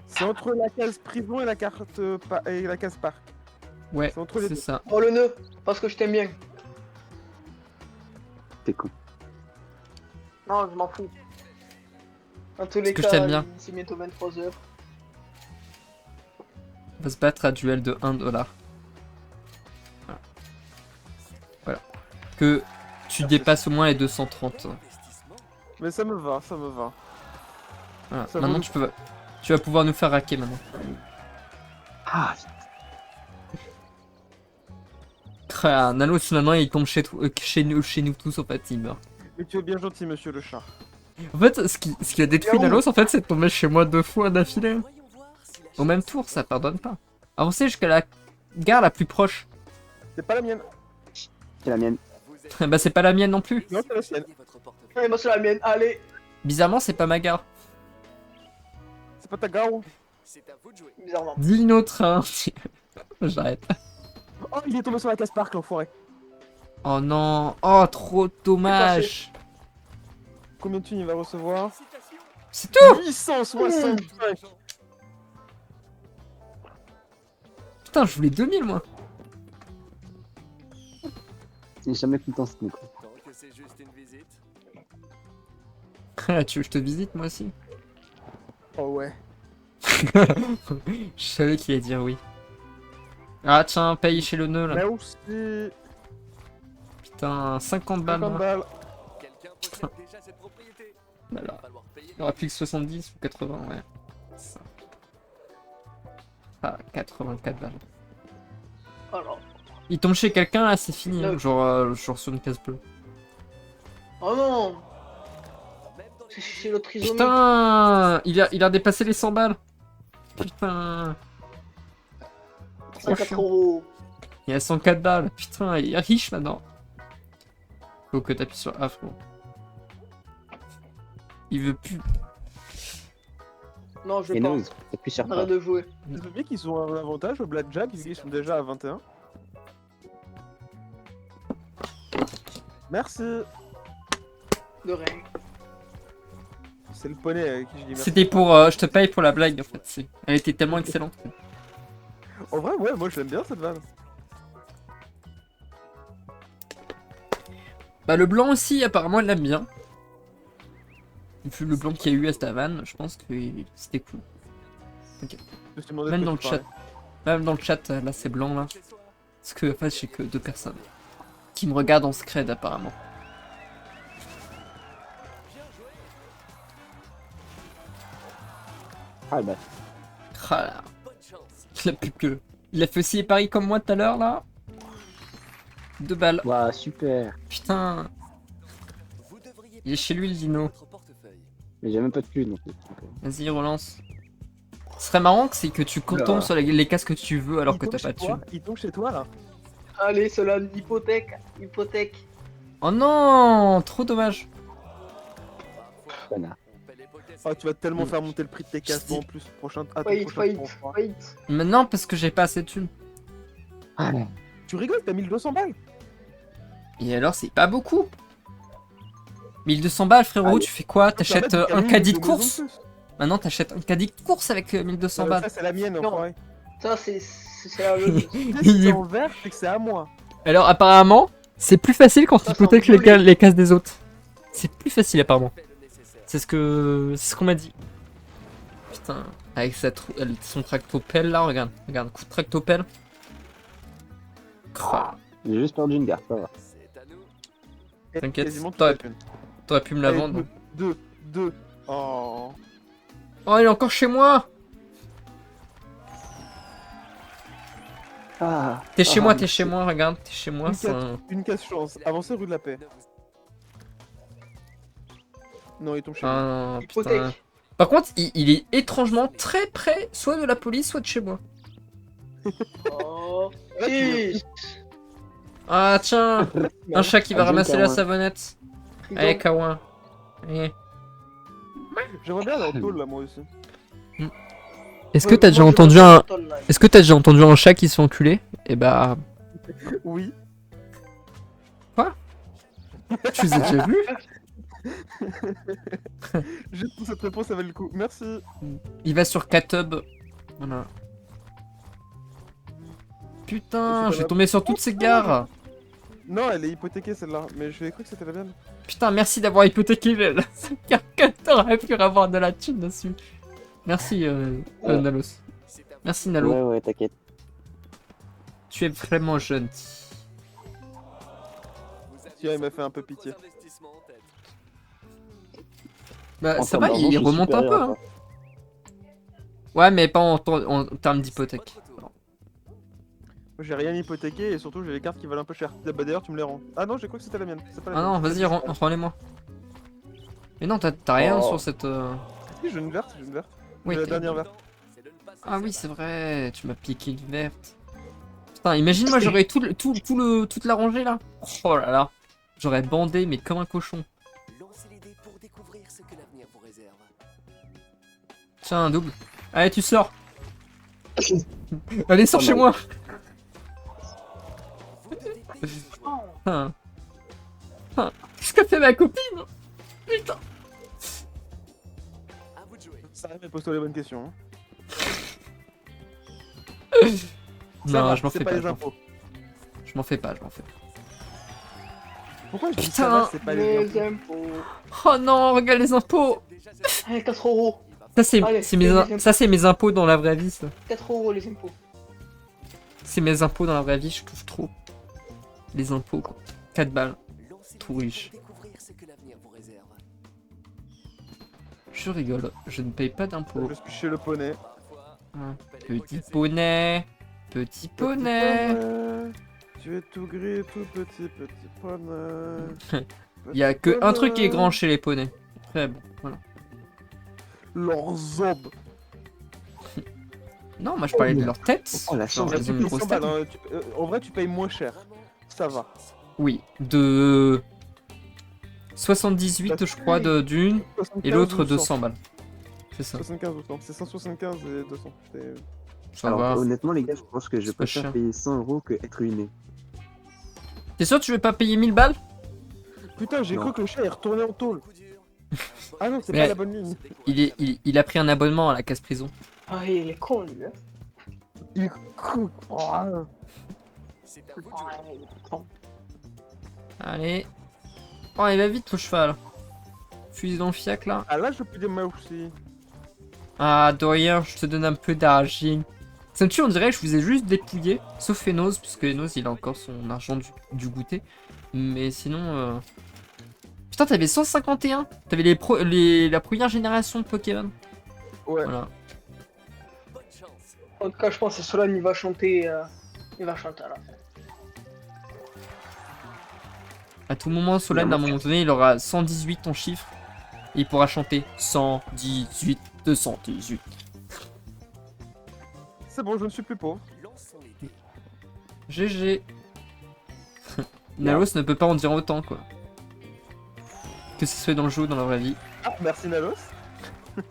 C'est entre la case prison et la carte et la case parc. Ouais, C'est entre les c'est deux. ça. Oh le nœud, parce que je t'aime bien. T'es con. Non, je m'en fous. En tous les que cas, je t'aime bien. c'est bientôt 23h. On va se battre à duel de 1 $. Voilà. Que tu dépasses au moins les 230. Mais ça me va, ça me va. Voilà. Ça Maintenant, vaut tu vas pouvoir nous faire hacker maintenant. Ah, Nalos, maintenant, il tombe chez nous tous, en fait, il meurt. Mais tu es bien gentil, monsieur le chat. En fait, ce qui a détruit Yahoo. Nalos, en fait, c'est de tomber chez moi 2 fois d'affilée. Voyons voir si la Au même tour, ça pardonne pas. Avancez jusqu'à la gare la plus proche. C'est pas la mienne. c'est la mienne. vous êtes Bah, c'est pas la mienne non plus. Non, c'est la sienne. votre portefeuille. Allez, moi c'est la mienne, allez. Bizarrement, c'est pas ma gare. C'est pas ta garou. C'est à vous de jouer. Bizarrement. Dis une autre, hein. J'arrête. Oh, il est tombé sur la case parc, l'enfoiré. Oh non. Oh, trop dommage. Combien de thunes il va recevoir Félicitations. C'est tout. 865. Putain, je voulais 2000, moi. J'ai jamais content ce micro. Tant que c'est juste une visite. Ah, tu veux que je te visite, moi aussi? Oh ouais. Je savais qu'il allait dire oui. Ah, tiens, paye chez le nœud, là. Là aussi. Putain, 50 balles. 50 moi. balles. Quelqu'un possède déjà cette propriété. Bah Il va là. falloir payer. Il y aura plus que 70 ou 80, ouais. Ça. Ah, 84 balles. Alors. Il tombe chez quelqu'un, là, c'est fini. Hein. Non. Genre sur une case bleue. Oh non, Même dans les c'est chez l'autre trisomique. Putain, il a dépassé les 100 balles. Putain. Trop 104 chiant. euros. Il a 104 balles. Putain, il est riche maintenant. Faut que t'appuies sur A, frérot. Il veut plus. Non, je Et vais pas. non, t'appuies sur Arrête de jouer. Les mecs, ils ont un avantage au blackjack, ils sont déjà à 21. Merci. De rien. C'est le poney avec qui je dis merci. C'était pour. Je te paye pour la blague, en fait. Elle était tellement excellente. En vrai, ouais, moi je l'aime bien cette vanne. Bah, le blanc aussi, apparemment, il l'aime bien. Vu le blanc qu'il y a eu à cette vanne, je pense que c'était cool. Je me suis demandé Même de dans quoi le tu chat. Même dans le chat, là, c'est blanc, là. Parce que, en fait, j'ai que 2 personnes qui me regardent en scred, apparemment. Ah bah, Ah là, bonne chance. il a plus que. Il a fait aussi les paris comme moi tout à l'heure, là. 2 balles. waouh, super. Putain, Vous devriez il est chez lui, le dino. votre portefeuille. Mais j'ai même pas de thunes non plus. Vas-y, relance. Ce serait marrant que c'est que tu tombes sur les cases que tu veux alors Il que tombe t'as pas de chez toi, thunes. Il tombe chez toi là. Allez, cela, hypothèque. Hypothèque. Oh non, trop dommage. Connard. On paie les pots cassés. Ah, tu vas tellement faire monter le prix de tes casses en plus. Prochain, à ton Fight, prochain fight, tour, je crois. fight. Maintenant, parce que j'ai pas assez de thunes. Ah, non. Tu rigoles, t'as 1200 balles. Et alors, c'est pas beaucoup. 1200 balles, frérot, Allez. tu fais quoi? T'achètes Ça va, t'as un mis caddie de une maison course? plus. Maintenant, t'achètes un caddie de course avec 1200 balles. Ça, c'est la mienne, Non. enfoiré. Ça, c'est la logique. Si c'est en vert, c'est que c'est à moi. Alors, apparemment, c'est plus facile quand tu Ça, hypothèques c'est en bleu, les cases des autres. C'est plus facile, apparemment. Fais le nécessaire. C'est ce qu'on m'a dit. Putain, avec son tractopelle là, regarde, coup de tractopelle. Crah, J'ai juste perdu une gare, ça va. C'est à nous. Et T'inquiète, quasiment toute t'aurais- la thune. t'aurais pu me la Allez, vendre. deux. Oh. Oh, il est encore chez moi. Ah, T'es chez ah, moi, mais t'es chez c'est- moi, regarde, t'es chez moi. Une c'est case, un- une case chance. Avancez rue de la Paix. Ne vous- Non, il tombe chez moi. Ah, putain. Hypothèque. Par contre, il est étrangement très près, soit de la police, soit de chez moi. Oh. 6. Ah tiens, un chat qui va Adieu, ramasser la Kawa. savonnette. Allez, Kawa. Allez. J'aimerais bien aller en tôle là, moi aussi. Est-ce que t'as déjà entendu un chat qui se fait enculer? Eh bah, Oui. tu les as déjà vus? Juste pour cette réponse, ça valait le coup. Merci. Il va sur Katub. Voilà. Putain, j'ai tombé sur toutes ces gares. Non, elle est hypothéquée celle-là, mais j'ai cru que c'était la mienne. Putain, merci d'avoir hypothéqué la gare que t'aurais pu avoir de la thune dessus. Merci, Nalos. Merci, Nalo. Ouais, t'inquiète. Tu es vraiment gentil. Tiens, il m'a fait un peu pitié. Bah, En ça termes va, d'argent, il je suis remonte un peu. supérieur à Hein. Ouais, mais pas en termes d'hypothèque. Moi, j'ai rien hypothéqué et surtout j'ai les cartes qui valent un peu cher. Bah d'ailleurs, tu me les rends. Ah non, j'ai cru que c'était la mienne. C'est pas la Ah non, mienne. vas-y, rends-les-moi. Mais non, t'as rien Oh. sur cette. Si, j'ai une verte, j'ai une verte. Oui, J'ai la t'as- dernière verte. Ah oui, c'est vrai, tu m'as piqué une verte. Putain, imagine-moi, j'aurais toute la rangée là. Oh là là. J'aurais bandé, mais comme un cochon. Lancez les dés pour découvrir ce que l'avenir vous réserve. Tiens, un double. Allez, tu sors. Allez, sors Pas chez mal. moi. Vous devez payer Hein. Hein. Qu'est-ce qu'a fait ma copine? Putain. à vous de jouer. Ça arrive, mais pose-toi les bonnes questions. hein. Ça Non, va, je m'en c'est fais pas pas. les impôts. Je m'en fais pas, je m'en fais pas. Pourquoi je dis Putain. ça va, c'est pas les Les impôts. impôts. Oh non, regarde les impôts. Déjà, c'est Allez, 4 euros. Ça, c'est Allez, mes, les ça, c'est mes impôts dans la vraie vie, ça. 4 euros les impôts. C'est mes impôts dans la vraie vie, je touche trop. Les impôts, quoi. 4 balles. lancez les Tout dés riche. pour découvrir ce que l'avenir vous réserve. Je rigole, je ne paye pas d'impôts. Je suis chez le poney. Parfois, Hein. fallait Petit progresser. poney. Petit poney. Tu es tout gris, tout petit, petit poney. Il y a que un truc qui est grand chez les poneys. Très bon, voilà. Leurs zob. Non, moi je parlais de leur tête. Oh, la Genre, chance. ils ont une grosse tête. En vrai, tu payes moins cher. Ça va. Oui, de 78 je crois de d'une 75 et l'autre ou 100. 200 balles. C'est ça, 75 ou 100. C'est 175 et 200. ça Alors, va. honnêtement, les gars, je pense que je C'est pas préfère cher. payer 100 euros que être ruiné. T'es sûr que tu veux pas payer 1000 balles? Putain, j'ai Non. cru que le chat est retourné en tôle. Coup dur. Ah non, c'est Mais- pas la bonne ligne. Il a pris un abonnement à la casse prison. Ah, il est con lui. Hein. Il est cool. Oh, C'est à vous de Ah, jouer. il est con. Allez. Oh, il va vite le cheval. Fusil dans le fiac là. Ah là, je peux dire moi aussi. Ah, de rien, je te donne un peu d'argent. Ça me tue, on dirait que je vous ai juste dépouillé. Sauf Enos, puisque Enos il a encore son argent du goûter. Mais sinon. Putain, t'avais 151. T'avais la première génération de Pokémon. Ouais. Voilà. Bonne chance. En tout cas, je pense que Solane il va chanter. Il va chanter à la fin. À tout moment, Solane, à un moment donné, il aura 118 en chiffre. Et il pourra chanter 118, 218. C'est bon, je ne suis plus pauvre. Lançons les dés. GG. Nalos ne peut pas en dire autant, quoi. Que ce soit dans le jeu ou dans la vraie vie. Ah, merci Nalos. Nalos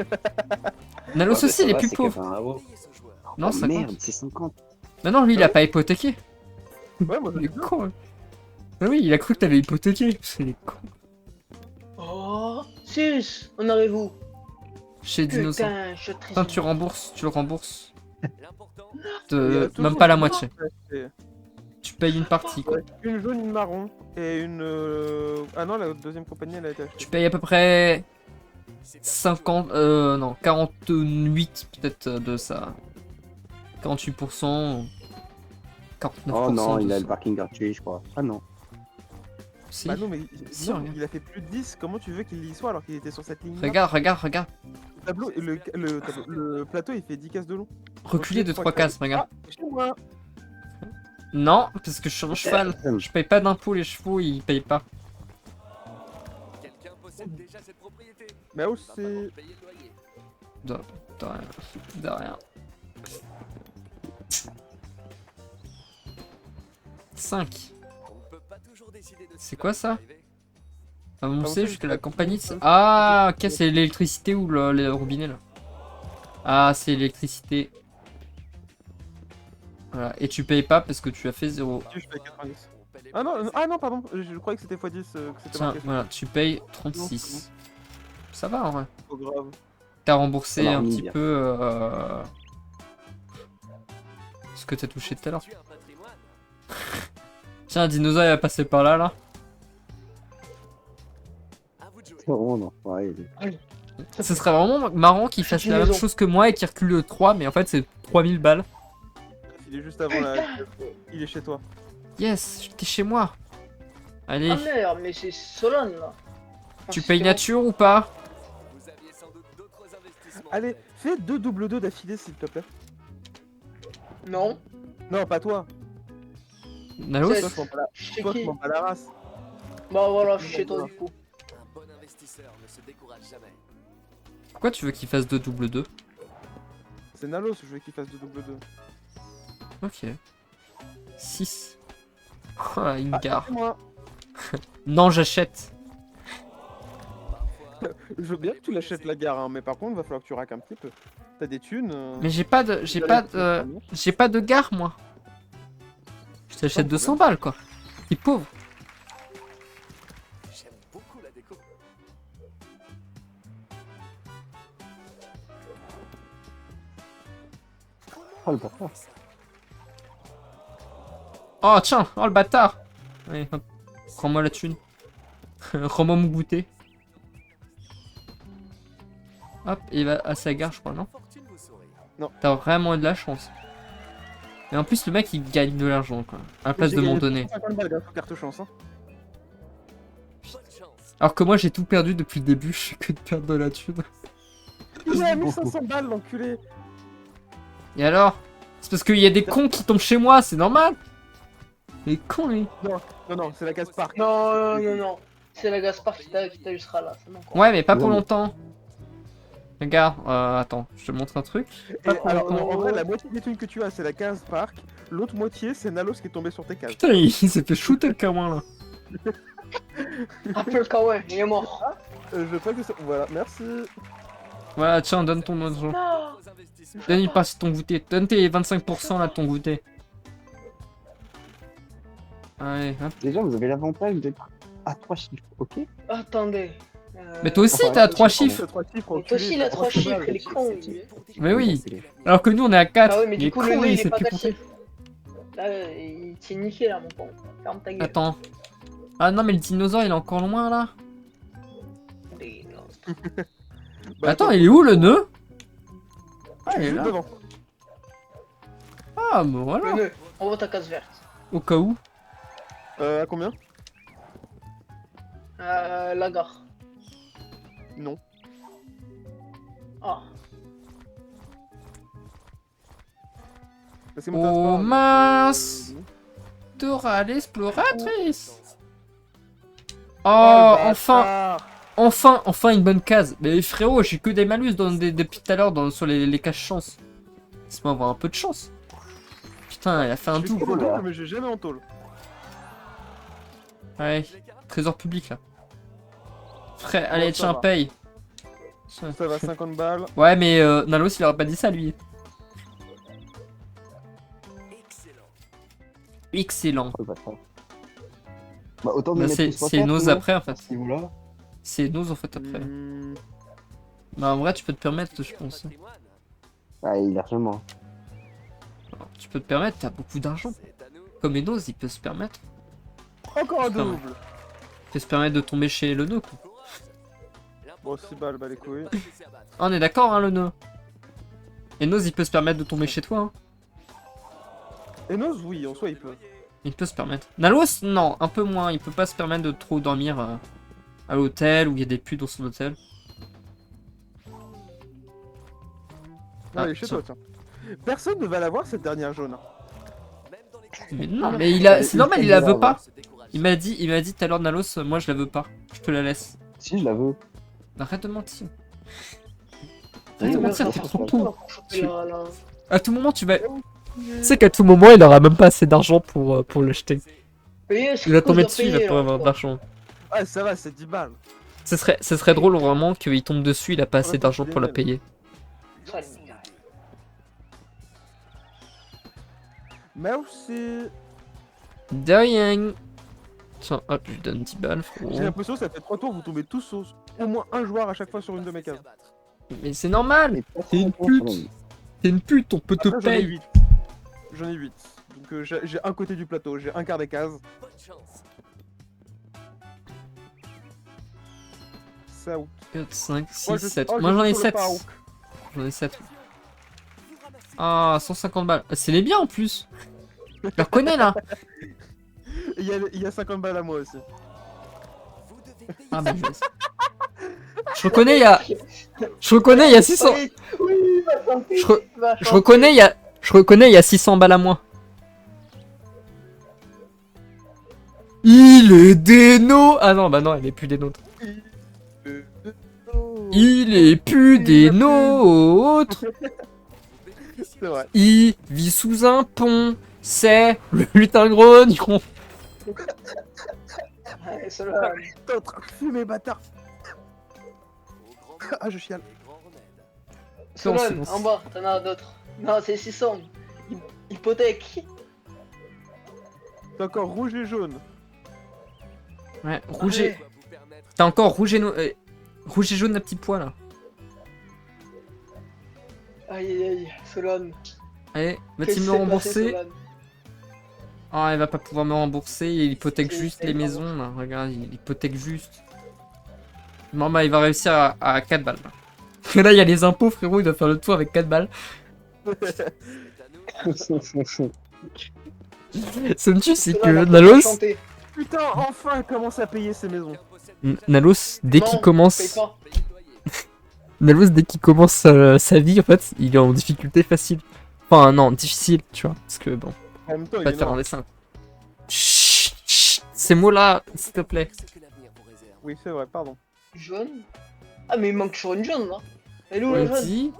Ouais, mais aussi, ça il est va, plus c'est pauvre. 80 euros. Payez ce joueur. Non, Oh, 50. merde, c'est 50. Mais non, lui, il a pas hypothéqué. Ouais, moi Il est con. Hein. Ah oui, il a cru que t'avais hypothéqué. C'est les cons. Oh, 6. On arrive où? Chez Dinosaure. Putain, je suis très. Putain, tu le rembourses. L'important, Il y a De... toujours Même pas la une moitié. marque, Tu payes une partie, quoi. ouais. Une jaune, une marron et une. Ah non, la deuxième compagnie elle a été achetée. Tu payes à peu près c'est à 50, non, 48 peut-être de ça. 48%, 49%. Oh non, il de a ça. le parking gratuit, je crois. Ah non. Si. Bah non, mais Si, non, regarde. il a fait plus de 10. Comment tu veux qu'il y soit alors qu'il était sur cette ligne? Regarde. Le tableau, le plateau il fait 10 cases de long. Reculez de 3 cases, regarde. Ah, chez moi. Non, parce que je suis un cheval. Je paye pas d'impôts, les chevaux, ils payent pas. quelqu'un possède déjà cette propriété. Mais Va aussi. falloir payer le loyer. De rien. De rien. 5. On ne peut pas toujours décider de ce C'est qui quoi va ça? arriver. Avancer jusqu'à la compagnie. Ah, ok, c'est l'électricité ou le robinet là. Ah, c'est l'électricité. Voilà, et tu payes pas parce que tu as fait 0. Si, je paye 90. On paie les Ah non, pardon, je croyais que c'était x10, que c'était Tiens, marqué. voilà, tu payes 36. Ça va en vrai. Pas grave. T'as remboursé Ça va un remis petit bien. peu ce que t'as touché tout à l'heure. Tu as un patrimoine. Tiens, un dinosaure il va passer par là là. À vous de jouer. Oh non, ouais. Ce serait vraiment marrant qu'il fasse la même maison. chose que moi et qu'il recule le 3, mais en fait c'est 3000 balles. Il est juste avant la. Il est chez toi. Yes, t'es chez moi. Allez, Ah merde, mais c'est Solon là. tu payes nature ou pas? Vous aviez sans doute d'autres investissements. Allez, fais 2 double 2 d'affilée s'il te plaît. Non. Non, pas toi. Nalos? C'est- Toi, je m'en bats la... Chez toi, je qui? m'en bats la race. Bah voilà, je suis chez toi du coup. Un bon investisseur ne se décourage jamais. Pourquoi tu veux qu'il fasse 2 double 2? C'est Nalos, je veux qu'il fasse 2 double 2. Ok. 6. Oh, une gare. C'est moi. Non, j'achète. Parfois, Je veux bien que tu l'achètes la gare, hein, mais par contre, il va falloir que tu raques un petit peu. T'as des thunes. Mais j'ai pas de. J'ai pas de gare moi. Je t'achète 200 balles quoi. T'es pauvre. j'aime beaucoup la déco. Oh le bâtard. Oh tiens, oh le bâtard. Allez, hop. Prends-moi la thune. Rends-moi mon goûter. Hop, et il va à sa gare je crois, non? Fortune vous sourit. T'as vraiment de la chance. Et en plus le mec il gagne de l'argent quoi. À la place J'ai de gagné m'en donner. 50 balles grâce aux cartes chance. Hein. Bonne chance. Alors que moi j'ai tout perdu depuis le début, je fais que de perdre de la thune. Il a 1500 balles, l'enculé. Et alors? C'est parce qu'il y a des cons qui tombent chez moi, c'est normal. Les cons lui. Non, non, c'est la case parc. Non, non, non. C'est la Gaspard qui t'ajustera là, c'est bon quoi. Ouais mais pas pour Non, mais- longtemps. Regarde, attends, je te montre un truc. Et alors, non, en vrai, la moitié des thunes que tu as, c'est la case parc. L'autre moitié, c'est Nalos qui est tombé sur tes cases. Putain, il s'est fait shooter le camin là. Apple Kawaii, il est mort. Je veux pas que ça. Voilà, merci. Voilà, tiens, donne ton argent. Non. Vos investissements. Donne une partie de ton goûter. Donne tes 25% là de ton goûter. Allez, hop. Déjà, vous avez l'avantage d'être à 3 chiffres, ok? Attendez. Mais toi aussi, Enfin, t'as 3 pardon. chiffres. 3 chiffres, Mais toi aussi, il a 3 chiffres, il est con. lui. Mais oui. Alors que nous, on est à 4. Ah ouais, mais il du est coup, con, le nœud, il sait est pas plus 4 compter. chiffres. Là, il t'est niqué là, mon con. Ferme ta gueule. Attends. Ah non, mais le dinosaure, il est encore loin là. Bah, Attends, il est où le nœud? Ah, il est juste là. devant. Ah, bah Le voilà. nœud, on voit ta case verte. Au cas où. À combien? La gare. Non. Ah. C'est mon Oh transport, mince. donc, Dora l'exploratrice. Oh, Oh, le enfin. bâtard. Enfin une bonne case. Mais frérot, j'ai que des malus depuis tout à l'heure sur les caches chance. Laisse-moi avoir un peu de chance. Putain, il a fait un Je suis double. tôle, mais j'ai jamais en tôle. Ouais, trésor public là. Frère, allez, ça tiens, va. paye. Ça va 50 balles. Ouais, mais Nalos, il aurait pas dit ça lui. Excellent. Excellent. Oh le bâtard. Bah, autant de Bah, mettre c'est plus 60, c'est nos nous, après en à fait. ce niveau-là. C'est nos en fait après. Hmm, Bah en vrai, tu peux te permettre, je pense. Patrimoine, Ah, il est largement. Alors, tu peux te permettre, t'as beaucoup d'argent. c'est à nous. Comme Enos, il peut se permettre. Encore un Putain. double. Il peut se permettre de tomber chez le nœud quoi. Courage. Bon, 6 balles, bah les couilles. Ah, on est d'accord, hein, le nœud. Enos, il peut se permettre de tomber chez toi. Hein. Enos, oui, en soi, il peut. Il peut se permettre. Nalos, non, un peu moins. Il peut pas se permettre de trop dormir à l'hôtel où il y a des putes dans son hôtel. Non, Ah, il est chez tiens. toi, tiens. Personne ne va l'avoir cette dernière jaune. Même dans les Mais non, mais c'est normal, il la veut pas. se décourage Il m'a dit tout à l'heure, Nalos, moi je la veux pas. Je te la laisse. Si, je la veux. Arrête de mentir. Oui, Arrête de mais mentir, ça, t'es ça, trop ça, pauvre. À tout moment, tu vas Tu sais qu'à tout moment, il aura même pas assez d'argent pour l'acheter. Oui, Il va tomber dessus, il va pas avoir d'argent. Ouais, ça va, c'est 10 balles. Ce serait drôle vraiment qu'il tombe dessus, il a pas assez d'argent pour la payer. Merci. De rien. Tiens, hop, je lui donne 10 balles, J'ai frérot. l'impression que ça fait 3 tours, vous tombez tous au moins un joueur à chaque fois sur une de mes cases. Mais c'est normal. T'es une Pute. pute. T'es une pute, on peut te Après, j'en ai payer. 8. J'en ai 8. Donc j'ai un côté du plateau, j'ai un quart des cases. Bonne chance. Ça ou 4, 5, 6, Moi, 7. oh, Moi j'en ai joue sur le 7. Farouk. J'en ai 7. Ah, 150 balles. C'est les biens en plus. Je le reconnais là. Et il y a 50 balles à moi aussi. Vous devez payer Ah bah je reconnais il y a... Je reconnais il y a 600... Oui, oui, va chanter, Je re- va Je chanter. reconnais il y a... Je reconnais il y a 600 balles à moi. Il est des nôtres. Ah non, bah non, il est plus des nôtres. Il est plus des nôtres. C'est vrai. Il vit sous un pont. C'est le lutin grognon. Ouais, cela. T'es en train de fumer, bâtard. au grand Ah, je chiale. et grand remède. Non, c'est Solon, bon. en bas, t'en as d'autres. Non, c'est 600. Hypothèque. T'as encore rouge et jaune. Ouais, rouge et... Allez. Doit vous permettre T'as encore rouge et, rouge et jaune, la petite pois là. Aïe aïe aïe, Solon. Allez, Qu'est-ce va-t-il qui me s'est rembourser? passé, Solon Ah, il va pas pouvoir me rembourser, il hypothèque C'est- juste c'est les pas maisons là. Regarde, il hypothèque juste. Non, bah il va réussir à 4 balles. Là, là il y a les impôts, frérot, il doit faire le tour avec 4 balles. c'est à nous. Ça me tue, c'est que Solon, Nalos, chanter. Putain, enfin, elle commence à payer ses maisons. Nalos, dès Non, qu'il paye commence, pas. Payez le loyer. Nalos, dès qu'il commence sa vie, en fait, il est en difficulté facile. Enfin, non, difficile, tu vois, parce que bon, En même temps, on il va est te faire un noir. dessin. Chut, chut, ces mots-là, s'il te plaît. Ce que l'avenir vous réserve. Oui, c'est vrai, pardon. Jaune. Ah, mais il manque toujours une jaune là. Elle est où la On jaune dit,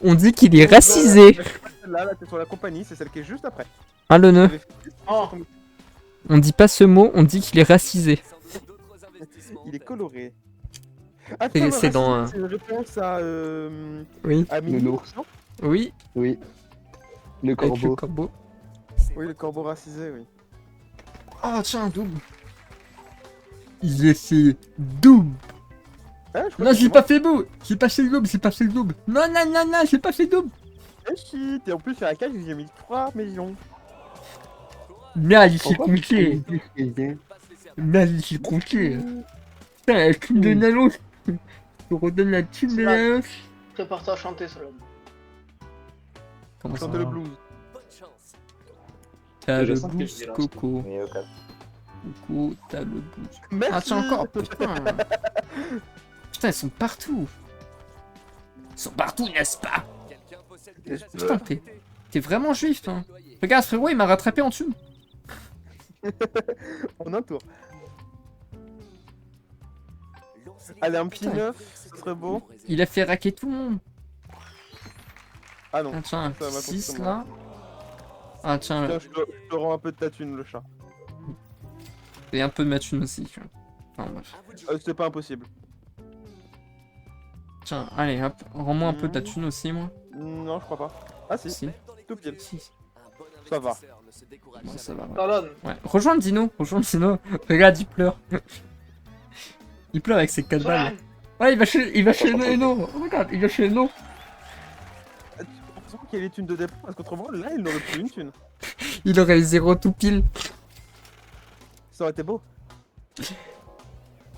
on dit qu'il est racisé. Là, t'es sur la compagnie, c'est celle qui est juste après. Hein, le nœud. Oh, On dit pas ce mot, on dit qu'il est racisé. Sans doute d'autres investissements Il est en coloré. C'est- Attends, c'est dans, C'est une réponse à Oui, Mini, Nounours. non oui, Oui. Le avec le corbeau. corbeau. Oui, le corbeau racisé, oui. Oh, tiens, double. Il est fait double. Ah, je crois Non, que j'ai c'est pas fait double. J'ai pas fait double, j'ai pas fait double. Non, non, non, non, j'ai pas fait double. moi. Eh, shit. Et en plus, sur la cage, j'ai mis 3 millions. Merde, il s'est Pourquoi compté. tu fais bien pas se laisser Merde, il s'est compté. Putain, la thune de Nalos. Je redonne la thune de Nalos. prépare-toi à chanter, Solon. Comment ça Chante le va? blues. bonne chance. T'as Je le sens que blues, je vais Coco. Mais au cas. Coco, t'as le blues. Merci. Ah, tiens, encore. Putain. Putain, ils sont partout. Ils sont partout, n'est-ce pas? Quelqu'un possède Putain, déjà Putain, t'es vraiment juif, toi. Regarde, frérot, il m'a rattrapé en dessous. En un tour. Allez, un petit Putain. 9, ce serait beau. Il a fait raquer tout le monde. Ah non. Ah, tiens, un Ça m'a petit 6 compris, là. Ah, tiens, Tiens, je te rends un peu de ta thune, le chat. et un peu de ma thune aussi. Tu vois. Enfin, bref. C'est pas impossible. Tiens, allez, hop, rends-moi un peu de ta Mhm. thune aussi, moi. Non, je crois pas. Ah si, Si, tout pile. si. Ça va. Bon, ça va. Ouais. Solon. Ouais. Rejoins Dino, rejoins Dino. Regarde, il pleure. Il pleure avec ses 4 balles. Solon. Ouais, il va chez Eno. Regarde, il va chez Eno. Heureusement qu'il y a les thunes de départ, parce qu'autrement, là, il n'aurait plus une thune. Il aurait 0 tout pile. Ça aurait été beau.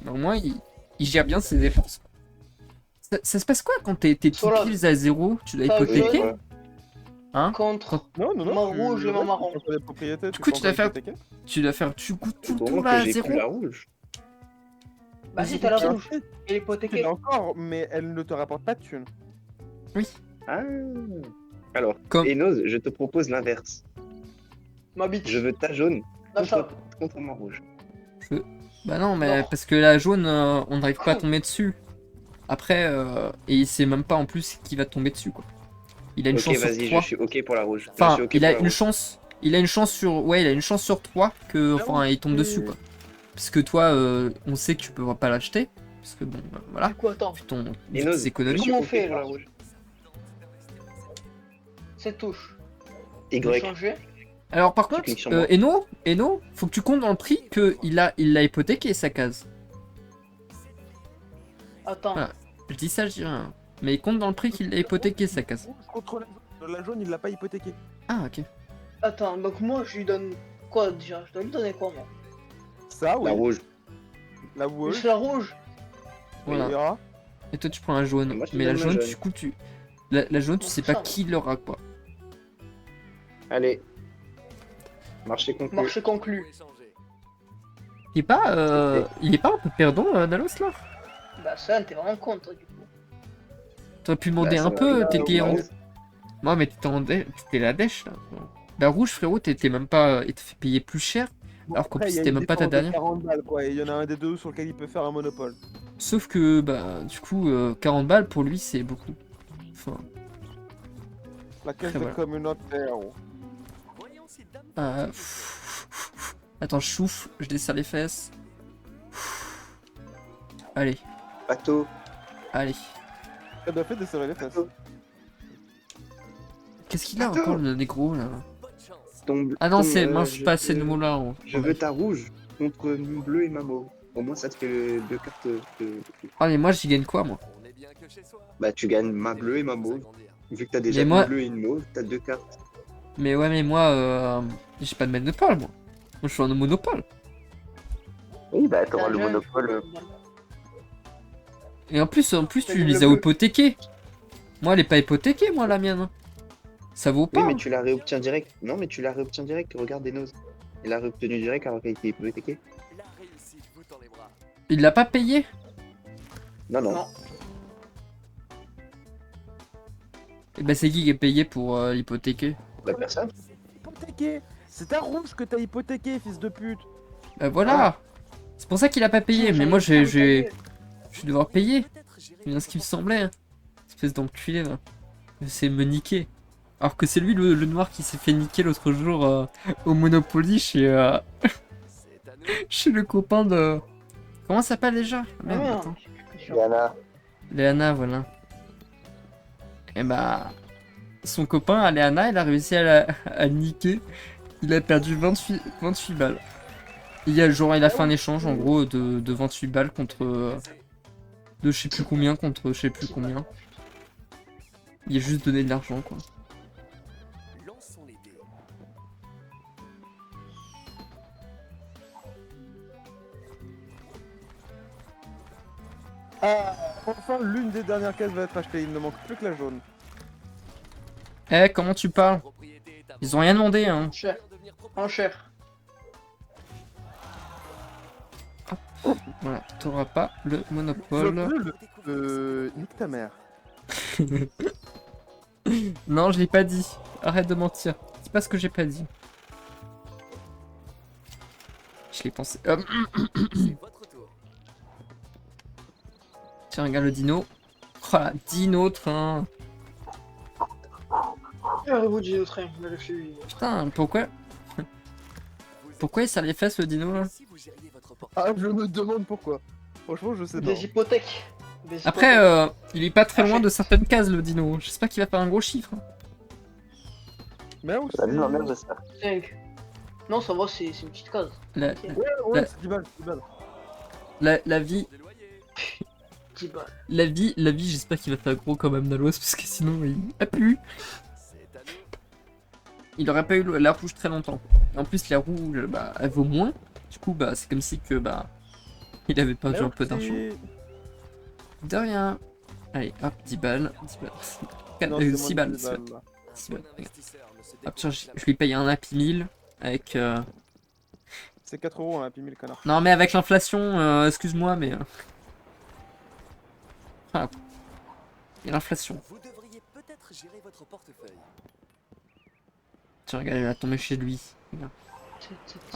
Mais au moins, il gère bien ses dépenses. Ça se passe quoi quand t'es tout Solon. pile à 0? Tu dois Ça, hypothéquer? jaune. Hein? Contre. Non, non, non. Ma rouge et ma marron. Tu les propriétés, Du coup, tu dois faire- hypothéquer. Tu dois faire du coup tout le Heureusement tour que là à j'ai 0? plus la rouge. Bah si, t'as la Bien rouge. fait, Et Tu l'hypothèque. l'as encore, mais elle ne te rapporte pas de thune. Ah. Alors, Comme- Enos, je te propose l'inverse. Ma bite. Je veux ta jaune La contre, chape. contre ma rouge. Bah non, mais Non. parce que la jaune, on n'arrive pas à tomber dessus. Après, et il sait même pas en plus qui va tomber dessus quoi. Il a une Ok, chance sur vas-y, 3. je suis ok pour la rouge. Je Enfin, suis ok il pour a la une rouge. chance. Il a une chance sur. Ouais, il a une chance sur 3 que. Enfin, il tombe dessus, quoi. Parce que toi, on sait que tu peux pas l'acheter. Parce que bon, voilà. Du coup, attends. Vu ton Et vu Nose, tes économies. je suis Comment on ok fait, pour la là rouge. Cette touche. Y. Je vais changer. Alors, par Tu contre, cliques sur moi. Eno, faut que tu comptes dans le prix que il l'a hypothéqué sa case. Attends. Voilà. Je dis ça, je dis rien. Mais il compte dans le prix qu'il a hypothéqué sa case. Rouge contre la jaune, il l'a pas hypothéqué. Ah, ok. Attends, donc moi, je lui donne quoi déjà? Je dois lui donner quoi, moi? Ça, oui. La rouge. La rouge. Juste la rouge. Voilà. Verra. Et toi, tu prends la jaune. Moi, je te Mais la donne la jaune, jaune. du coup, tu. La jaune, tu sais pas Ça. qui l'aura, quoi. Allez. Marché conclu. Marché conclu. Pour échanger. Il est pas un peu perdant, Nalos, là? Bah, ça, t'es vraiment contre, du coup. T'aurais pu demander Bah, un ça peu, va, t'étais en. ouais. Non, mais t'étais la dèche, là. La rouge, frérot, t'étais même pas. Il te fait payer plus cher. Bon, Alors qu'en après, plus, il y a c'était une même pas ta différence de dernière. 40 balles, quoi. Et il y en a un des deux sur lequel il peut faire un monopole. Sauf que, bah, du coup, 40 balles pour lui, c'est beaucoup. Enfin. La caisse Après, de voilà. communautaire. Voyons si Dame Attends, je souffle, je desserre les fesses. Allez, Bateau. allez. Elle doit fait de serrer les fesses. Qu'est-ce qu'il a Attends. encore, le négro, là? bonne chance. Ah non, Ton, c'est mince, je pas assez de veux- mots là. Je veux ta rouge contre mon bleu et ma mauve. Au moins, ça te fait deux cartes. Ah, mais moi, j'y gagne quoi, moi? On est bien que chez soi. Bah, tu gagnes ma bleue et ma mauve. Vu que t'as déjà Mais une moi- bleue et une mauve, t'as deux cartes. Mais ouais, mais moi, j'ai pas de monopole, moi. Moi, je suis en monopole. Oui, bah t'auras T'as le un jeu. monopole. Et en plus, tu C'est les le as bleu. hypothéquées. Moi, elle est pas hypothéquée, moi, la mienne. Ça vaut pas. Oui, mais tu la réobtiens direct. Non, mais tu la réobtiens direct. Regarde des noses. Elle l'a réobtenue direct alors qu'elle était hypothéquée. La réussite vous tend les bras. Il l'a pas payé. Non, non. Non. Et bah, c'est qui est payé pour l'hypothéquer? Bah, personne. Hypothéqué. C'est ta rouge que t'as hypothéqué, fils de pute. Bah voilà. C'est pour ça qu'il a pas payé. Mais moi, je vais devoir payer. Peut-être gérer C'est bien votre ce qui me porte- semblait. Hein. Espèce d'enculé, là. C'est me niquer. Alors que c'est lui le noir qui s'est fait niquer l'autre jour au Monopoly chez, C'est à nous. chez le copain de. Comment ça s'appelle déjà? Ah, Merde, merde. attends. Yana. Léana, voilà. Et bah. Son copain, Léana, il a réussi à le niquer. Il a perdu 28 balles. Il a fait un échange en gros de 28 balles contre. De je sais plus combien contre je sais plus combien. Il a juste donné de l'argent quoi. Lançons les dés. Ah, enfin, l'une des dernières cases va être achetée. Il ne manque plus que la jaune. Eh, comment tu parles? Propriété est à Ils ont rien demandé hein. Cher. devenir En cher. Voilà, t'auras pas le Le monopole. bleu, nique ta mère. Non, je l'ai pas dit. Arrête de mentir. C'est pas ce que j'ai pas dit. Je l'ai pensé. C'est votre tour. Tiens, regarde le dino. Voilà, dino train. Vous dites au train, mais le suis. Putain, pourquoi il serre les fesses le dino là? Si vous gériez votre porte- Ah, je me demande pourquoi. Franchement, je sais pas. Des hypothèques. Des Après, hypothèques. il est pas très loin de certaines cases le dino. J'espère qu'il va faire un gros chiffre. Hein. Mais où La c'est vie, ma mère, j'espère. 5. Non, ça va, c'est une petite case. La, Ouais, La- c'est 10 balles, 10 balles. la vie, Des loyers. 10 balles. la vie, j'espère qu'il va faire gros quand même Nalos parce que sinon il a pu. C'est à nous. Il aurait pas eu la rouge très longtemps. Et en plus, la rouge, bah, elle vaut moins. Du coup, bah, c'est comme si que, bah, il avait perdu un peu d'argent. De rien. Allez, hop, 10 balles. 10 balles. 6 balles. 6 balles. 6 balles. Un Regarde. investisseur ne se Hop, tiens, décourage je lui paye un Happy Meal avec. C'est 4 euros, hein, puis 1000 connard. Non, mais avec l'inflation, excuse-moi, mais. Voilà. Il y a l'inflation. jamais. Vous devriez peut-être gérer votre portefeuille. Tiens, regarde, il va tomber chez lui. Regarde.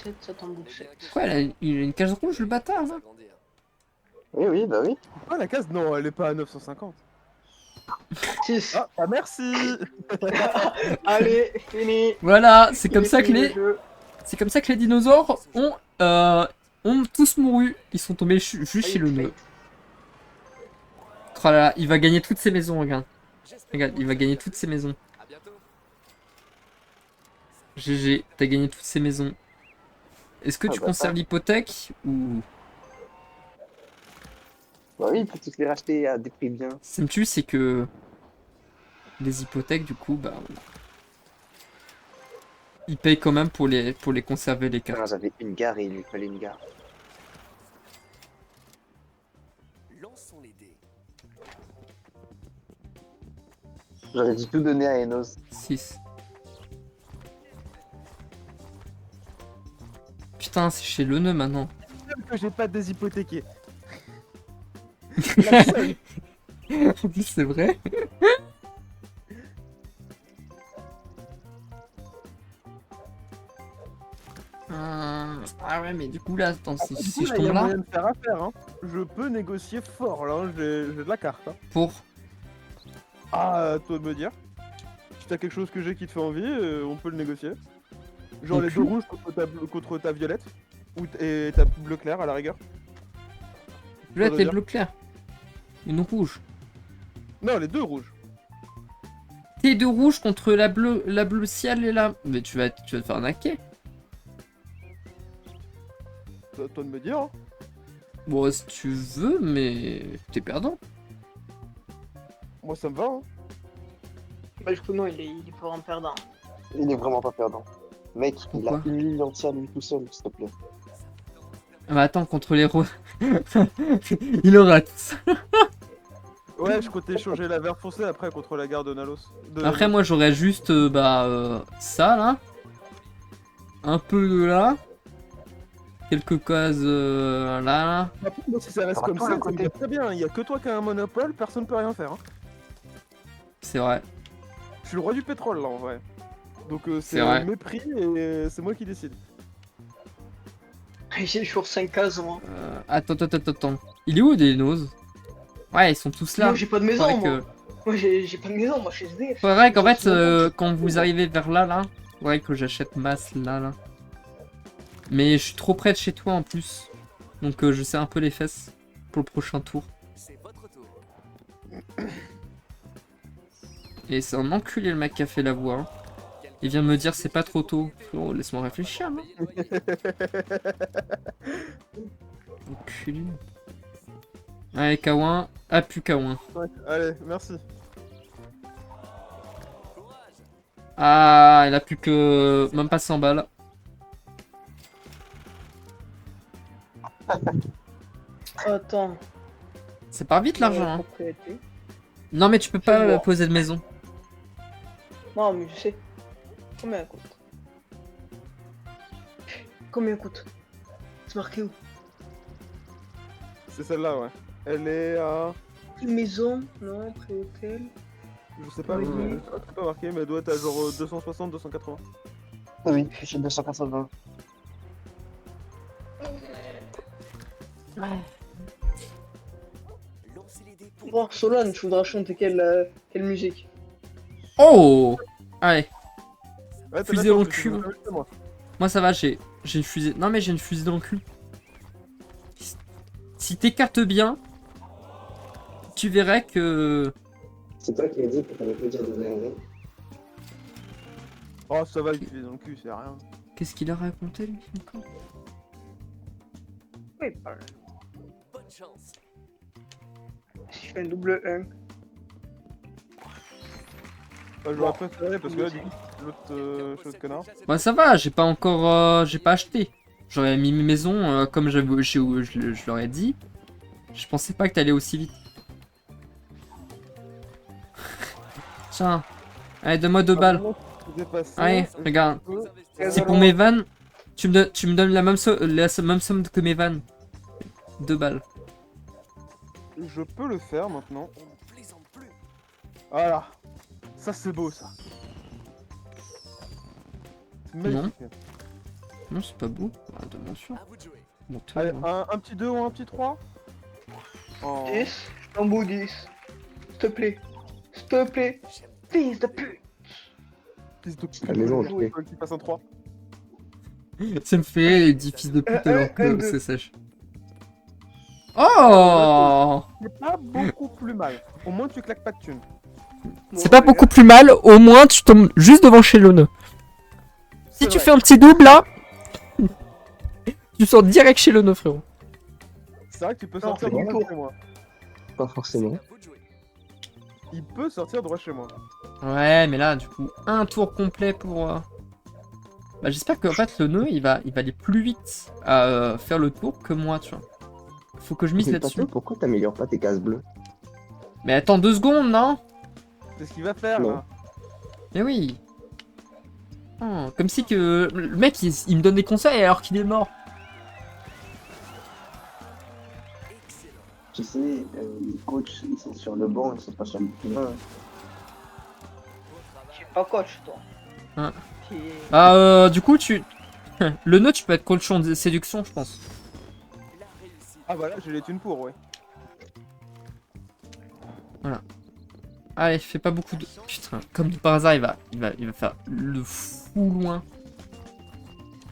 7, ça tombe au 7. Quoi, il a une case rouge, le bâtard, là? S'agrandir. Oui, oui, bah oui. Ah, la case, non, elle est pas à 950. 6. Ah, merci. Allez, fini. Voilà, c'est comme ça que Fini le les, jeu. c'est comme ça que les dinosaures ont tous mouru. Ils sont tombés juste chez le nœud. Oh là là, il va gagner toutes ses maisons, regarde. Regarde, il va gagner toutes ses maisons. À bientôt. GG, t'as gagné toutes ces maisons. Est-ce que Ah tu bah, conserves l'hypothèque ou... Bah oui, il peut tous les racheter à des prix bien. Ce qui me tue, c'est que les hypothèques, du coup, bah... Ils payent quand même pour les conserver, les Non, cartes. j'avais une gare et il lui fallait une gare. Lançons les dés. J'aurais dû tout donner à Enos. 6. Putain, c'est chez le nœud maintenant. Même que j'ai pas déshypothéqué. La seule. En plus, c'est vrai. Ah ouais, mais du coup là, attends, si, Du si coup, je là, il y a tombe là, moyen de faire affaire. Hein. Je peux négocier fort là. Hein. J'ai de la carte. Hein. pour... Ah, à toi de me dire. Si t'as quelque chose que j'ai qui te fait envie, on peut le négocier. Genre Et les puis deux rouges contre ta violette. Et ta bleu clair à la rigueur. Je vais être les dire. bleus clairs. Une rouge. Non, les deux rouges. T'es deux rouges contre la bleue ciel et la... Mais tu vas te faire arnaquer. C'est à toi de me dire. Hein. Bon, si tu veux, mais t'es perdant. Moi ça me va. Hein. Bah, du coup, non, il est vraiment perdant. Il est vraiment pas perdant. Mec, il a Pourquoi une ligne entière lui tout seul, s'il te plaît. Ah bah attends, contre les roses... Il aura tout ça. Ouais, je comptais changer la vert foncé après contre la garde de Nalos. Après, moi, j'aurais juste, ça, là. Un peu de là. Quelques cases, là. Après, moi, si ça reste Ça va comme pas, ça, à côté. c'est très bien. Il y a que toi qui as un monopole, personne peut rien faire. Hein. C'est vrai. Je suis le roi du pétrole là en vrai. Donc C'est c'est vrai. mes prix et c'est moi qui décide. J'ai toujours 5 cases, moi. Attends. Il est où, des noses? Ouais, ils sont tous là. Moi, j'ai pas de maison, Faudrait moi. que... Moi, j'ai pas de maison, moi, je suis SDF. Faudrait qu'en fait, quand vous arrivez vers là, faudrait que j'achète masse là. Mais je suis trop près de chez toi en plus. Donc je serre un peu les fesses pour le prochain tour. C'est votre tour. Et c'est un enculé le mec qui a fait la voix. Hein. Il vient me dire c'est pas trop tôt. Oh, laisse-moi réfléchir. Hein. Enculé. Allez, K1. Ah, plus K1. Ouais, allez, merci. Courage. Ah, il a plus que même pas 100 balles. Attends. C'est pas vite l'argent. Hein. Propriété. Non, mais tu peux Je pas vois. poser de maison. Non, mais je sais. Combien elle coûte? Combien elle coûte? C'est marqué où? C'est celle-là, ouais. Elle est à. Maison? Non, pré-hôtel. Je sais pas, Oui. mais c'est pas marqué, mais elle doit être à genre 260, 280. Oui, j'ai 280. Lancez les dés pour. Bon, Solane, tu voudras chanter quelle musique? Oh. Allez, Ouais, t'as Fusée d'accord, au je suis cul. désolé, c'est moi. moi ça va, j'ai une fusée. Non, mais j'ai une fusée dans le cul. Si t'écartes bien, tu verrais que... C'est toi qui as dit que t'allais pas dire de merde. Oh, ça va, il est dans le cul, c'est rien. Qu'est-ce qu'il a raconté, lui, encore? Oui, pas. Bonne chance. Si je fais un double 1. J'aurais préféré parce que là, du coup, l'autre chose connard. Bah ça va, j'ai pas encore... j'ai pas acheté. J'aurais mis mes maisons comme je leur ai dit. Je pensais pas que t'allais aussi vite. Tiens. Allez, donne-moi 2 balles. Allez, regarde. C'est pour mes vannes. Tu me donnes la même somme que mes vannes. 2 balles. Je peux le faire maintenant. On ne plaisante plus. Voilà. Ça, c'est beau, ça. C'est magnifique. Non, c'est pas beau. Ah, de mention. À vous de jouer. Bon, toi, Allez, hein. un petit 2 ou un petit 3 oh. 10. Un beau 10. S'il te plaît. S'il te plaît. Fils de pute. Fils de pute. La maison, il faut qu'il passe en 3. Ça me fait rire, les petits fils de pute alors que deux. c'est sèche. Oh! C'est pas beaucoup plus mal. Au moins, tu claques pas de thunes. C'est pas beaucoup plus mal, au moins tu tombes juste devant chez Lone. Si C'est tu vrai. fais un petit double là, tu sors direct chez Lone, frérot. C'est vrai que tu peux Non, sortir c'est du droit tour. chez moi. Pas forcément. À vous de jouer. Il peut sortir droit chez moi. Ouais, mais là, du coup, un tour complet pour. Bah, j'espère qu'en fait, le nœud il va aller plus vite à faire le tour que moi, tu vois. Faut que je mise Mais là-dessus. Pato, pourquoi t'améliores pas tes cases bleues? Mais attends 2 secondes, non? C'est ce qu'il va faire Non. là. Mais oui. Oh, comme si que le mec il me donne des conseils alors qu'il est mort. Excellent. Tu sais, les coachs, ils sont sur le banc, ils sont pas sur le terrain. Beau Je suis travail. pas coach, toi. Hein. Qui- Bah, du coup, tu. Le nœud, tu peux être coach en séduction, je pense. La réussite. Ah voilà, j'ai les thunes pour, ouais. Allez, fais pas beaucoup de. Putain, comme de par hasard, il va faire le fou loin.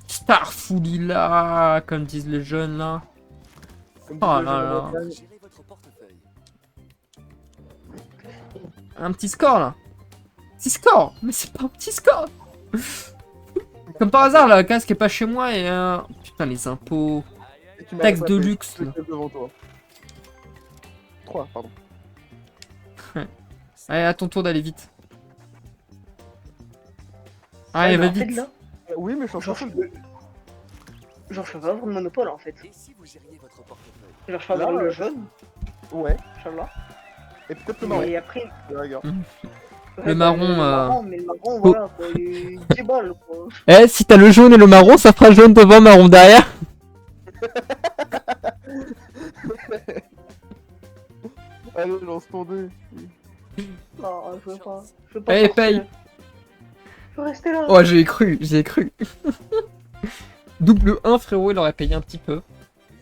Starfoulila, comme disent les jeunes là. Comme Oh disait là le là. Bretagne. Gérez votre portefeuille. Un petit score là. Petit score, mais c'est pas un petit score. Comme par hasard, la casque est pas chez moi et putain les impôts. Et tu m'as Taxe de rattrapé. luxe. Je Là. suis devant toi. 3, pardon. Allez, à ton tour d'aller vite. Allez, mais va en fait, vite. là, Oui, mais je suis en genre, train je de... peux... Genre, je peux pas avoir le monopole, en fait. Et si vous gériez votre portefeuille? Genre, je peux avoir Là, le jaune, Ouais, Inch'Allah. et peut-être le marron. Et après... Regarde. Le marron, Le marron, mais le marron, Oh. voilà, quoi. Il 10 balles, quoi. Eh, si t'as le jaune et le marron, ça fera jaune devant, marron derrière. Allez, lance ton dé. Non, je veux pas. Je veux pas Allez, sortir. paye. Je veux rester là. Oh, j'y ai cru, j'y ai cru. Double 1, frérot, il aurait payé un petit peu.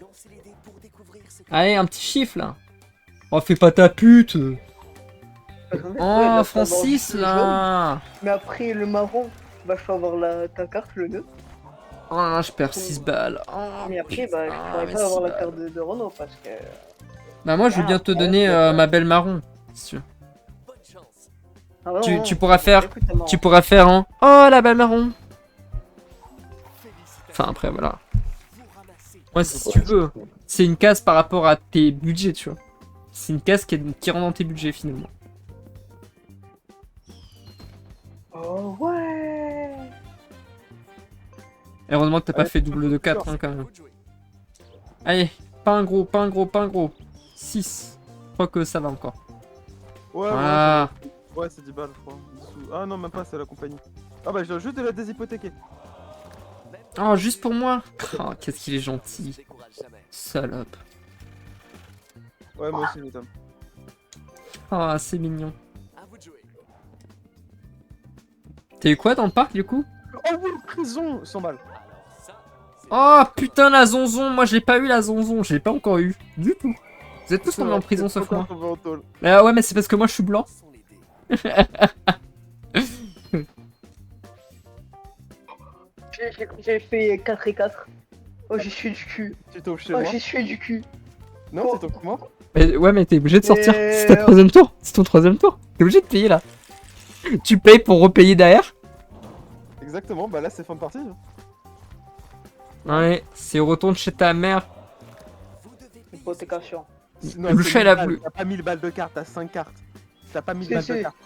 Lancez les dés pour découvrir ce que... Allez, un petit chiffre là. Oh, fais pas ta pute. Parce qu'en fait, ouais, Oh, là, je peux avoir Francis le jaune, là. mais après, le marron, bah, je peux avoir ta carte, le nœud. Oh là, je perds 6 balles. Oh, Mais après, bah, je putain, pourrais mais pas avoir 6 la balles. carte de Renault parce que. Bah, moi, je veux bien te donner ma belle marron. Si tu veux. Bonne chance. Ah, ouais, Tu- non, tu pourras non, faire- écoute, marron. Tu pourras faire un. Oh, la belle marron. Félicitations. Enfin, après, voilà. Vous ramassez. Moi, si tu veux, c'est une case par rapport à tes budgets, tu vois. C'est une case qui rentre dans tes budgets finalement. Oh, ouais. Et heureusement que t'as pas Ouais, fait double de 4 hein, quand À même. vous de jouer. Allez, pas un gros, pas un gros, pas un gros. 6. Je crois que ça va encore. Ouais, Voilà. ouais, c'est 10 balles, je crois. 10 sous. Ah non, même pas, c'est la compagnie. Ah bah, je dois juste de la déshypothéquer. Oh, juste pour moi. Oh, qu'est-ce qu'il est gentil. Décourage jamais. Salope. Ouais, moi aussi, Tom. Oh, c'est mignon. À vous de jouer. T'as eu quoi dans le parc du coup? Oh oui, prison 100 balles. Alors ça, c'est Oh putain, la zonzon. Moi, je l'ai pas eu la zonzon. Je l'ai pas encore eu. Du tout. Vous êtes tous tombés en prison sauf moi. Tombé en tôle. Ouais, mais c'est parce que moi je suis blanc. sont les dés. J'ai fait 4 et 4. Oh, j'y suis du cul. Tu tombes chez Oh, moi. j'y suis du cul. Non, tu tombes comment? Mais, ouais, mais t'es obligé de sortir. Et- C'est ta troisième tour. C'est ton troisième tour. T'es obligé de payer là. Tu payes pour repayer derrière. Exactement, bah là, c'est fin de partie. Ouais, c'est retourne chez ta mère. Vous devez payer. Hypothécation. Non, Le c'est chat, 1000 il a balles. voulu. T'as pas 1000 balles de cartes, t'as 5 cartes. T'as pas 1000 Si, balles de si. cartes.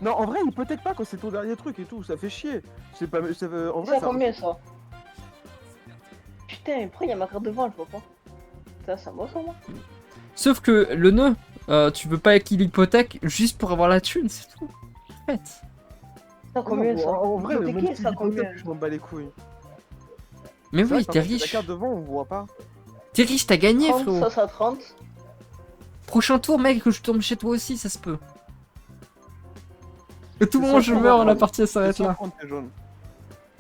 Non, en vrai, hypothèque pas quand c'est ton dernier truc et tout, ça fait chier. C'est pas. En vrai, Ça combien ça? Putain, pourquoi il y a ma carte devant, je vois pas. Ça, c'est moi, ça, moi. Sauf que le nœud, tu veux pas qu'il hypothèque juste pour avoir la thune, c'est tout. En fait. Ça, combien ça? En vrai, même Hypothéquer, si ça, hypothèque, combien? je m'en bats les couilles. Mais C'est vrai oui, que t'es par contre, riche. La carte devant, on voit pas. T'es riche, t'as gagné, 30, frérot. ça, ça 30. Prochain tour, mec, que je tombe chez toi aussi, ça se peut. Et tout le C'est monde, ça, je on meurs, va la prendre. partie s'arrête C'est là. 130, c'est jaune.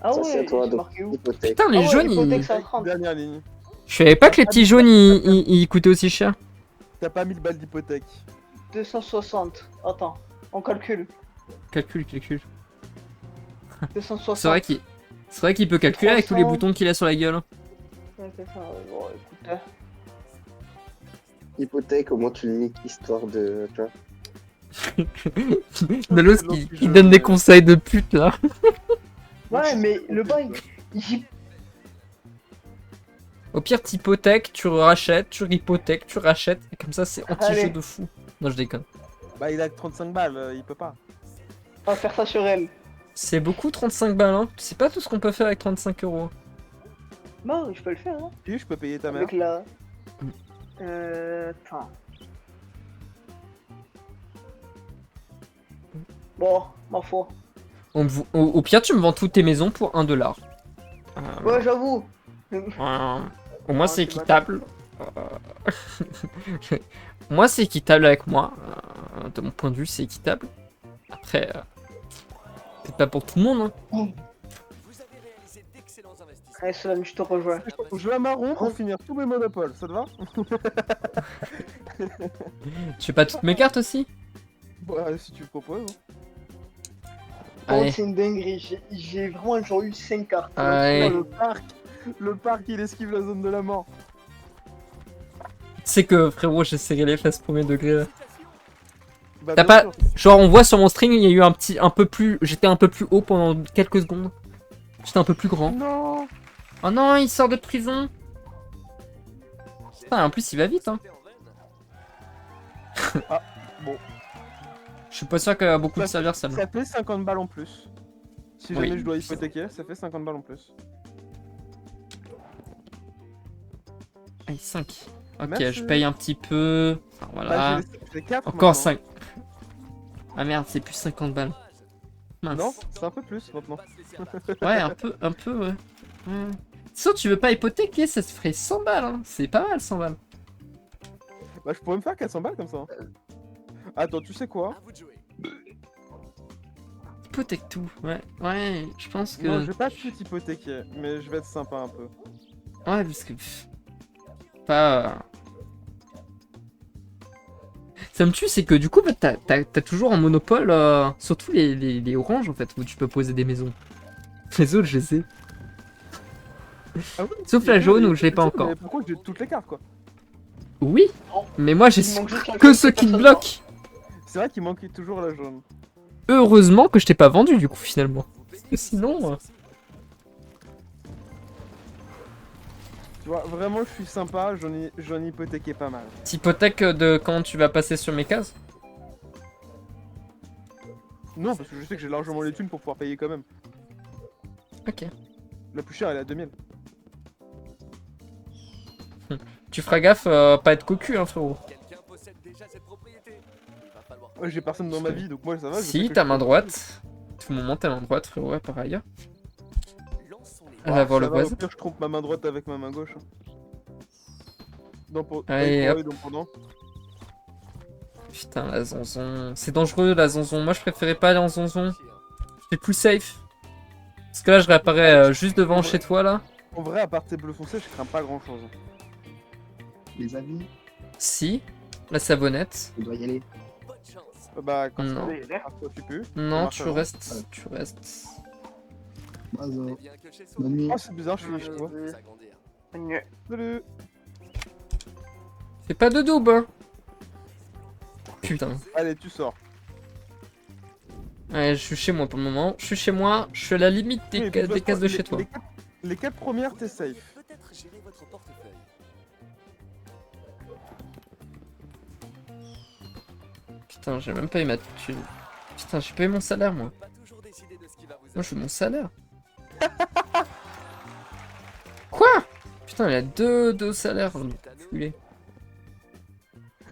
Ah Ça, c'est ouais, à toi, c'est donc. marqué où? Hypothèque. Putain, les Ah ouais, jaunes, hypothèque, ils... ça 30. Dernière ligne. Je savais pas que les petits jaunes, ils coûtaient aussi cher. T'as pas 1000 balles d'hypothèque. 260. Attends. On calcule. Calcule, calcule. 260. C'est vrai qu'il peut calculer avec tous les 300. boutons qu'il a sur la gueule. Ouais, c'est ça. Bon, écoute, hein. Hypothèque, au moins tu le niques, histoire de. Tu vois. Nalos C'est long qui jeu, donne des mais- conseils de pute là. Ouais, mais le bail, Au pire, t'hypothèques, tu rachètes, tu hypothèques, tu rachètes. Et comme ça, c'est anti-jeu Allez. de fou. Non, je déconne. Bah, il a que 35 balles, il peut pas. on va faire ça sur elle. C'est beaucoup 35 balles, hein. C'est pas tout ce qu'on peut faire avec 35 euros. Non, je peux le faire, hein. Puis, je peux payer ta mère. Avec la. Attends. Bon, ma foi. Au pire, tu me vends toutes tes maisons pour 1 $. Ouais, j'avoue. Au moins, Ah, c'est c'est équitable. Moi, c'est équitable avec moi. De mon point de vue, c'est équitable. Après, peut-être pas pour tout le monde. Hein. Vous avez réalisé d'excellents investissements. Allez, Solane, je te rejoins. Je la marron pour finir tous mes monopoles, ça te va? Tu fais pas toutes mes cartes aussi? Bah, si tu le proposes. Hein. Oh, Allez. c'est une dinguerie. J'ai vraiment genre eu 5 cartes. Allez. Oh, le parc, il esquive la zone de la mort. Tu sais que, frérot, j'ai serré les fesses premier degré là. Bah, T'as bien pas- sûr. Genre, on voit sur mon string, il y a eu un peu plus. J'étais un peu plus haut pendant quelques secondes. J'étais un peu plus grand. Non. Oh non, il sort de prison. Putain, en plus, il va vite, hein. Ah, bon. Je suis pas sûr qu'elle va beaucoup me servir, ça. Ça fait 50 balles en plus. Si Oui. jamais je dois hypothéquer, ça fait 50 balles en plus. Allez, 5. Ok, Merci. je paye un petit peu. Enfin, voilà. Bah, j'ai 4 Encore 5. Ah merde, c'est plus 50 balles. Mince. Non, c'est un peu plus maintenant. Ouais, un peu, ouais. Sinon, tu veux pas hypothéquer, ça se ferait 100 balles, hein. C'est pas mal, 100 balles. Bah, je pourrais me faire 400 balles comme ça. Attends, tu sais quoi? À vous de jouer. Hypothèque tout, ouais. Ouais, je pense que... Non, je vais pas tout hypothéquer, mais je vais être sympa un peu. Ouais, parce que... Pas... Ça me tue, c'est que du coup, bah, t'as toujours un monopole, surtout les oranges, en fait, où tu peux poser des maisons. Les autres, je les ai. Ah oui, Sauf la mais- jaune où je l'ai pas mais encore. par contre, j'ai toutes les cartes quoi. Oui, mais moi, j'ai Il manque juste la que carte ceux que qui te personne bloquent. C'est vrai qu'il manquait toujours la jaune. Heureusement que je t'ai pas vendu, du coup, finalement. Parce que sinon... Tu vois, vraiment, je suis sympa, j'en ai hypothéqué pas mal. T'hypothèques de quand tu vas passer sur mes cases? Non, parce que je sais que j'ai largement les thunes pour pouvoir payer quand même. Ok. La plus chère, elle est à 2000. Tu feras gaffe, pas être cocu, hein, frérot. Quelqu'un possède déjà cette propriété. Il va falloir. Ouais, j'ai personne dans ma vie, donc moi ça va. je sais Si, que ta je main peux- droite. Tout le moment, ta main droite, frérot, ouais, par ailleurs. Lançons les. Elle va voir Ça le va, au voisin. pire, je trompe ma main droite avec ma main gauche. Allez, dans hop. et dans pendant. Putain, la zonzon. C'est dangereux, la zonzon. Moi, je préférais pas aller en zonzon. C'est plus safe. Parce que là, je réapparais juste devant chez toi, là. En vrai, à part tes bleus foncés, je crains pas grand chose. Les amis, Si. La savonnette. on doit y aller. Bonne chance. Bah, quand Non. ça toi, tu peux. Non, marche tu avant. restes. Tu restes. Bazo. Mais bien que chez soi. Bonne nuit. Oh, c'est bizarre, je suis chez toi. S'agrandir. Salut. Fais pas de double, hein. Putain. Allez, tu sors. Ouais, je suis chez moi pour le moment. Je suis chez moi. Je suis à la limite des, Oui, des parce que cases de chez toi. Les 4 premières, t'es safe. Peut-être gérer votre portefeuille. Putain, j'ai même pas eu ma thune. Putain, j'ai pas eu mon salaire, moi. Pas toujours décider de ce qui va vous. Moi, je veux mon salaire. Quoi? Putain, il a deux salaires. Enculé.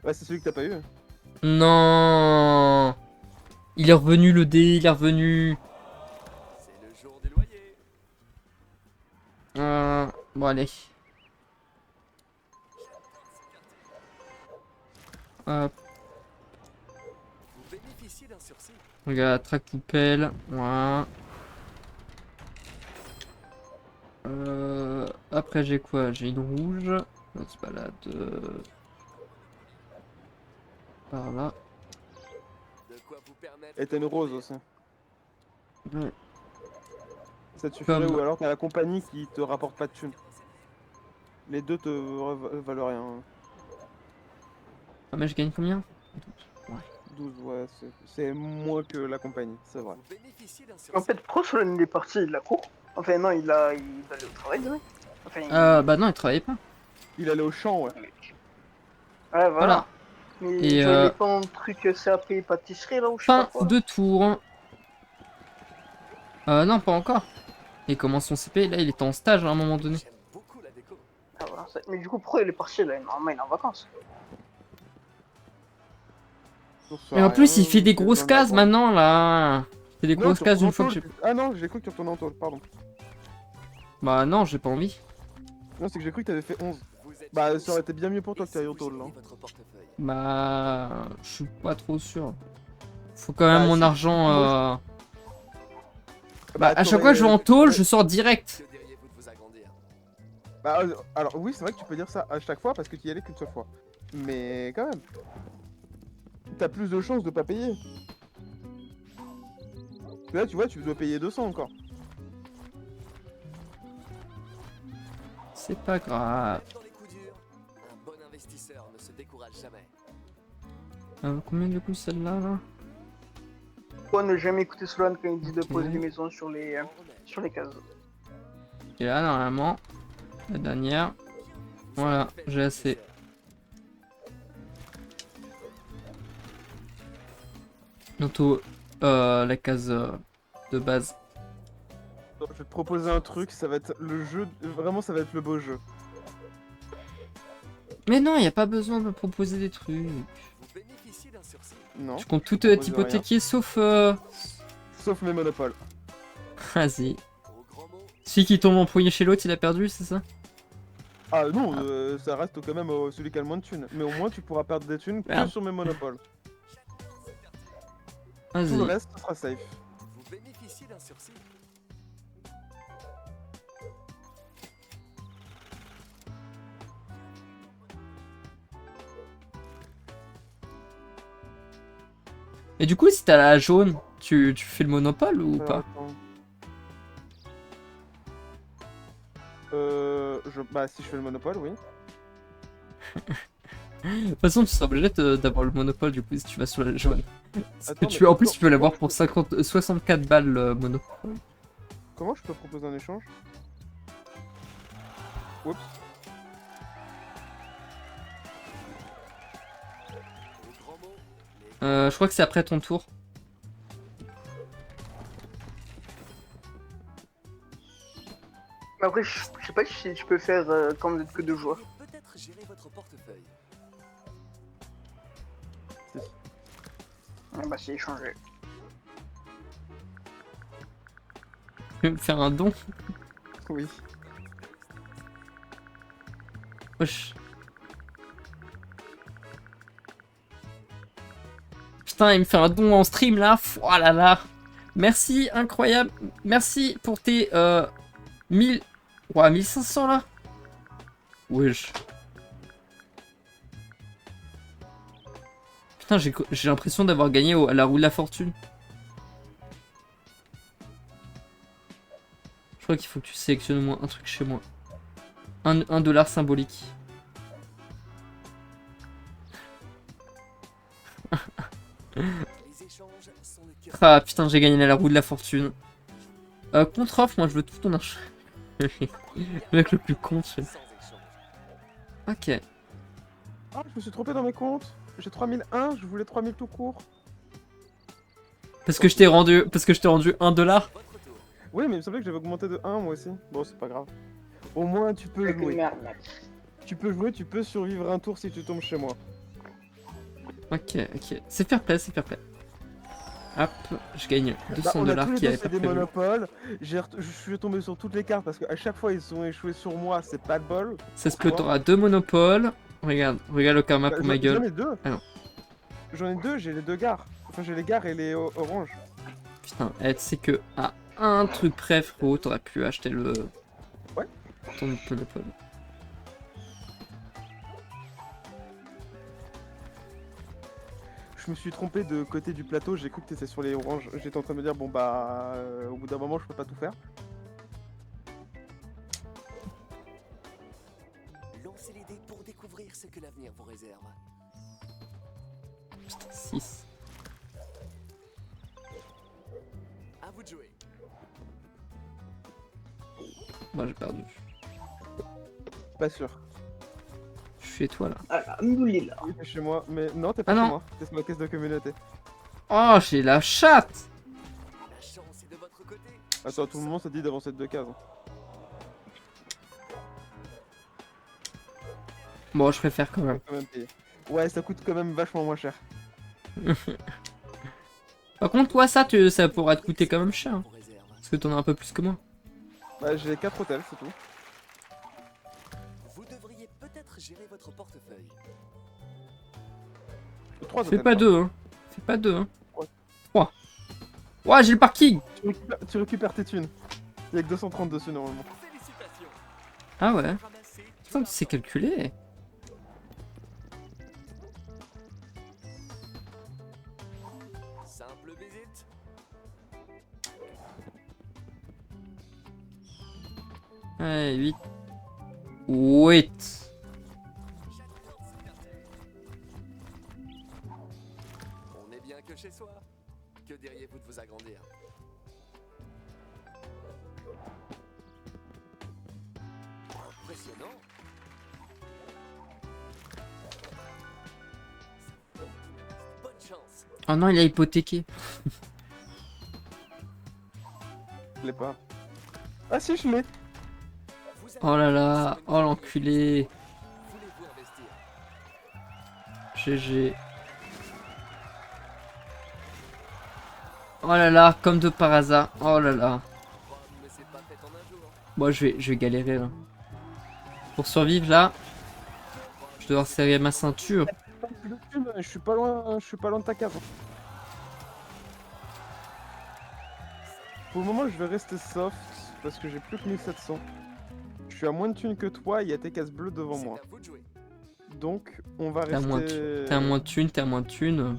Ouais, c'est celui que t'as pas eu. Non. Il est revenu le dé, il est revenu. C'est le jour du loyer. Bon, allez. Hop, Vous bénéficiez d'un sursis. regarde, track poubelle. Voilà. Après, j'ai quoi? J'ai une rouge. On se balade par là. De quoi vous permettre Et t'as une de rose grandir. aussi. Ouais. Ça te suffirait, Comme- ou alors t'as la compagnie qui te rapporte pas de thunes. Les deux te valent rien. Ah mais je gagne combien? 12, ouais, c'est moins que la compagnie, c'est vrai. Vous bénéficiez d'un En sursis. fait, pourquoi Solon il est parti de la cour? Enfin, non, il allait au travail, le mec. Enfin, Bah non, il travaillait pas. Il allait au champ, ouais. Ouais, Voilà. voilà. Mais Et genre, il est pas en truc CAP pâtisserie là ou je sais pas fin quoi. de tour. Non, pas encore. Il commence son CP, là il était en stage à un moment donné. J'aime beaucoup la déco. Ah, voilà, mais du coup, pourquoi il est parti là? Normalement, il est en vacances. Et en plus, il fait des grosses cases maintenant là. Il fait des grosses cases une fois que j'ai. Ah non, j'ai cru que tu retournais en tôle, pardon. Bah non, j'ai pas envie. Non, c'est que j'ai cru que t'avais fait 11. Vous êtes Bah, chez ça aurait vous. été bien mieux pour toi que Et t'ailles si au vous tôle, là. gériez votre portefeuille. Bah, je suis pas trop sûr. Faut quand même Bah, mon si, argent. moi, Bah, à chaque fois que je vais en tôle, je sors direct. Que diriez-vous de vous agrandir? Bah, alors oui, c'est vrai que tu peux dire ça à chaque fois parce que tu y allais qu'une seule fois. Mais quand même. T'as plus de chances de pas payer. Là, tu vois, tu dois payer 200 encore. C'est pas grave. Même dans les coups durs, un bon investisseur ne se décourage jamais. Combien du coup celle-là là? Pourquoi ne jamais écouter Solon quand il dit de Ok. poser des maisons sur les cases? Et là, normalement, la dernière. Voilà, j'ai assez. Bientôt la case de base. Donc, je vais te proposer un truc, ça va être le jeu. Vraiment, ça va être le beau jeu. Mais non, y a pas besoin de me proposer des trucs. Vous bénéficiez d'un sursis. Non. Je compte tout propose rien. hypothéquer sauf. Sauf mes monopoles. Vas-y. Au grand mot, Celui qui tombe en premier chez l'autre, il a perdu, c'est ça? Ah non, ça reste quand même celui qui a le moins de thunes. Mais au moins, tu pourras perdre des thunes que Merde. sur mes monopoles. Tout le Vas-y. reste sera safe. vous bénéficiez d'un sursis. Et du coup, si t'as la jaune, tu fais le monopole ou pas? Attends. Bah, si je fais le monopole, oui. De toute façon, tu seras obligé d'avoir le monopole du coup si tu vas sur la jaune. Parce que Attends, mais en plus, tu peux l'avoir comment pour 64 balles le monopole. Comment je peux proposer un échange? Oups. Au grand mot, les Je crois que c'est après ton tour. Mais après, je sais pas si je peux faire quand vous êtes que 2 joueurs. pourriez peut-être gérer votre portefeuille. Ah bah, c'est échangé. Tu veux me faire un don? Oui. Wesh. Putain, il me fait un don en stream là. Oh là là. Merci, incroyable. Merci pour tes 1000. Ouais, 1500 là. Wesh. Putain, j'ai l'impression d'avoir gagné à la roue de la fortune. Je crois qu'il faut que tu sélectionnes au moins un truc chez moi. Un dollar symbolique. Les échanges sont le cœur. Ah putain, j'ai gagné à la roue de la fortune. Contre-offre, moi je veux tout ton argent. Le mec le plus con, je sais. Sans échange. Ok. Ah, je me suis trompé dans mes comptes. J'ai 3001, je voulais 3000 tout court. Parce que je t'ai rendu 1 dollar. Votre tour. Oui, mais il me semblait que j'avais augmenté de 1 moi aussi. Bon, c'est pas grave. Au moins, tu peux Avec une jouer. merde, mec. Tu peux jouer, tu peux survivre un tour si tu tombes chez moi. Ok, ok. C'est fair play, c'est fair play. Hop, je gagne Bah, 200 on a dollars tous les qui deux avait fait pas des prévu. monopoles. Je suis tombé sur toutes les cartes parce qu'à chaque fois ils ont échoué sur moi, c'est pas de bol. Ça se peut, t'auras 2 monopoles. Regarde le karma Bah, pour ma J'en gueule. ai deux. Ah non. J'en ai deux, j'ai les deux gares. Enfin, j'ai les gares et les oranges. Putain, tu sais que à un truc près, frérot, t'aurais pu acheter le. Ouais. Ton monopole. Je je me suis trompé de côté du plateau, j'ai cru que t'étais sur les oranges. J'étais en train de me dire, bon bah, au bout d'un moment, je peux pas tout faire. Lancez les dés pour découvrir ce que l'avenir vous réserve. Putain, 6. À vous de jouer. Moi j'ai perdu. Pas sûr. Je suis chez toi là. Alhamdoulilah. Oui, t'es chez moi, mais non, t'es pas Ah chez non. moi. T'es sur ma caisse de communauté. Oh, j'ai la chatte. La chance est de votre côté. Attends, tout le monde s'est dit d'avancer de 2 cases. Hein. Bon, je préfère quand même. Quand même payer. Ouais, ça coûte quand même vachement moins cher. Par contre, toi, ça pourra te coûter quand même cher. Hein, Vous réserve. parce que t'en as un peu plus que moi. Bah, j'ai 4 hôtels, c'est tout. Vous devriez peut-être gérer votre portefeuille. 3 Fais hôtels. pas pardon. 2, hein. Fais pas 2, hein. Ouais. 3. Ouais, j'ai le parking. Tu récupères tes thunes. Il y a que 230 dessus normalement. Félicitations. Ah ouais. Ramassez tout Putain, tu sais calculer. simple visite. Allez, 8. 8. On est bien que chez soi. Que diriez-vous de vous agrandir? Impressionnant. Bonne chance. Oh non, il a hypothéqué. Je l'ai pas. Ah si, je l'ai. Vous êtes Oh là là. Oh l'enculé. Voulez-vous investir? GG. Oh là là, comme de par hasard. Oh là là. Rome ne s'est pas faite en un jour. Bon, je vais galérer là. Pour survivre là, je vais devoir serrer ma ceinture. Je suis pas loin de ta case. Pour le moment, je vais rester soft parce que j'ai plus que 1700. Je suis à moins de thunes que toi, il y a tes cases bleues devant moi. C'est à vous de jouer. Donc, on va T'es à moins de rester... T'es à moins de thunes, t'es à moins de thunes.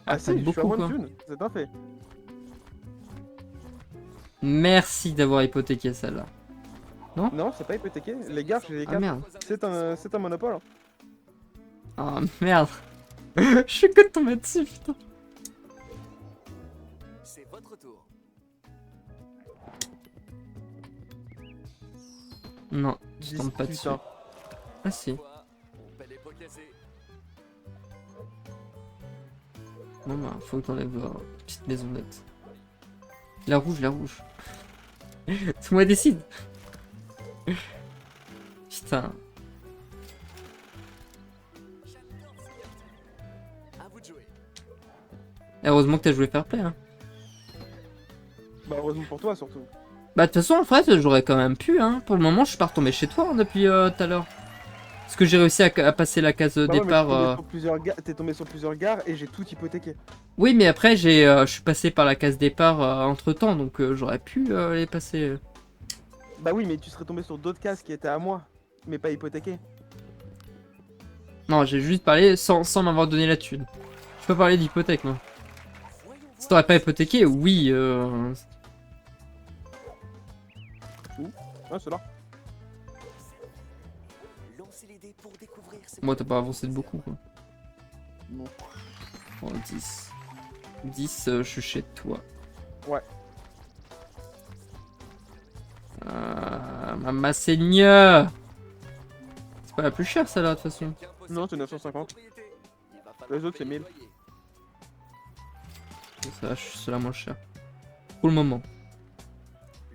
Ah t'as si, je suis à beaucoup moins quoi. de thunes, c'est un fait. Merci d'avoir hypothéqué celle-là. Non, c'est pas hypothéqué. Les gars, j'ai les Ah cartes. merde. C'est un monopole. Hein. Ah merde. Je suis que de tomber dessus, putain. C'est votre tour. Non, je tombe pas 18 dessus. ans. Ah si. Fois, on paie les pots cassés. Bon bah, faut que t'enlèves la petite maisonnette. La rouge, la rouge. C'est moi décide. Putain. J'adore ces cartes. À vous de jouer. Heureusement que t'as joué fair play. Hein. Bah heureusement pour toi surtout. Bah de toute façon en fait j'aurais quand même pu. Hein. Pour le moment je suis pas retombé chez toi hein, depuis tout à l'heure. Parce que j'ai réussi à passer la case Bah ouais, mais départ. t'es tombé sur plusieurs gares et j'ai tout hypothéqué. Oui mais après je suis passé par la case départ entre temps donc j'aurais pu les passer. Bah oui, mais tu serais tombé sur d'autres cases qui étaient à moi, mais pas hypothéquées. Non j'ai juste parlé sans m'avoir donné la thune. Je peux parler d'hypothèque moi. Voyons Si voir. t'aurais pas hypothéqué, oui. Ah, c'est là. Lancez les dés pour découvrir ce Moi que t'as pas avancé de beaucoup quoi. Non. Oh 10. 10 je suis chez toi. Ouais. Mamma Seigneur. C'est pas la plus chère celle-là de toute façon. quelqu'un possède Non, c'est une 950. propriété. Il va falloir Les autres, c'est payer 1000. le loyer. Ça, c'est la moins chère. Pour le moment.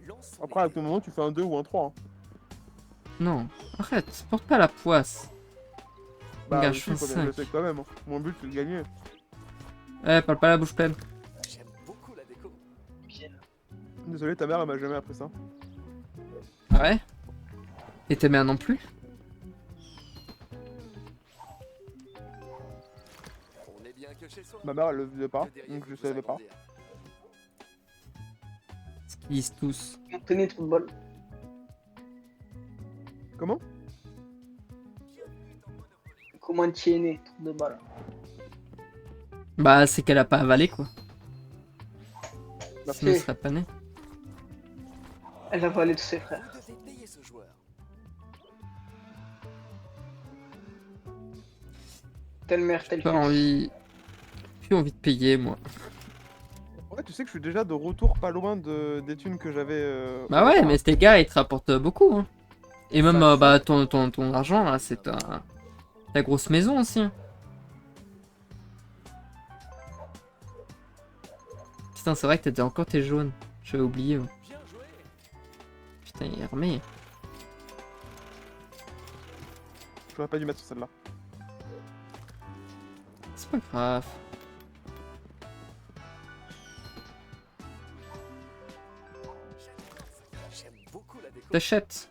Lancez Après, à tout moment, tu fais un 2 ou un 3. Hein. Non, arrête, porte pas la poisse. Bah, Gars, si, je fais faut bien le 5. laisser quand même. Hein. Mon but, c'est de gagner. Eh, parle pas la bouche pleine. J'aime beaucoup la déco. Désolé, ta mère, elle m'a jamais appris ça. Ah ouais. Et ta mère non plus. On est bien que chez soi. Ma mère, elle le faisait pas, Que diriez-vous donc je de vous savais pas. agrandir? Ce qu'ils disent tous. Tenez, trop de bol. Comment? Comment tienner, trop de balles. Bah, c'est qu'elle a pas avalé, quoi. Merci. Sinon, elle serait pas née. Elle a volé tous ses frères. Vous devez payer ce joueur. Telle mère, telle Pas fille. envie... Plus envie de payer, moi. Ouais, tu sais que je suis déjà de retour pas loin des thunes que j'avais. Bah au ouais, départ. mais ces gars, ils te rapportent beaucoup, hein. Et même, Bah, bah, ton argent, là, c'est ta grosse maison aussi, hein. Putain, c'est vrai que t'as encore tes jaunes. J'avais oublié. Ouais. Bien joué. Putain, il est armé. J'aurais pas dû mettre sur celle-là. C'est pas grave. J'aime beaucoup la déco. T'achètes.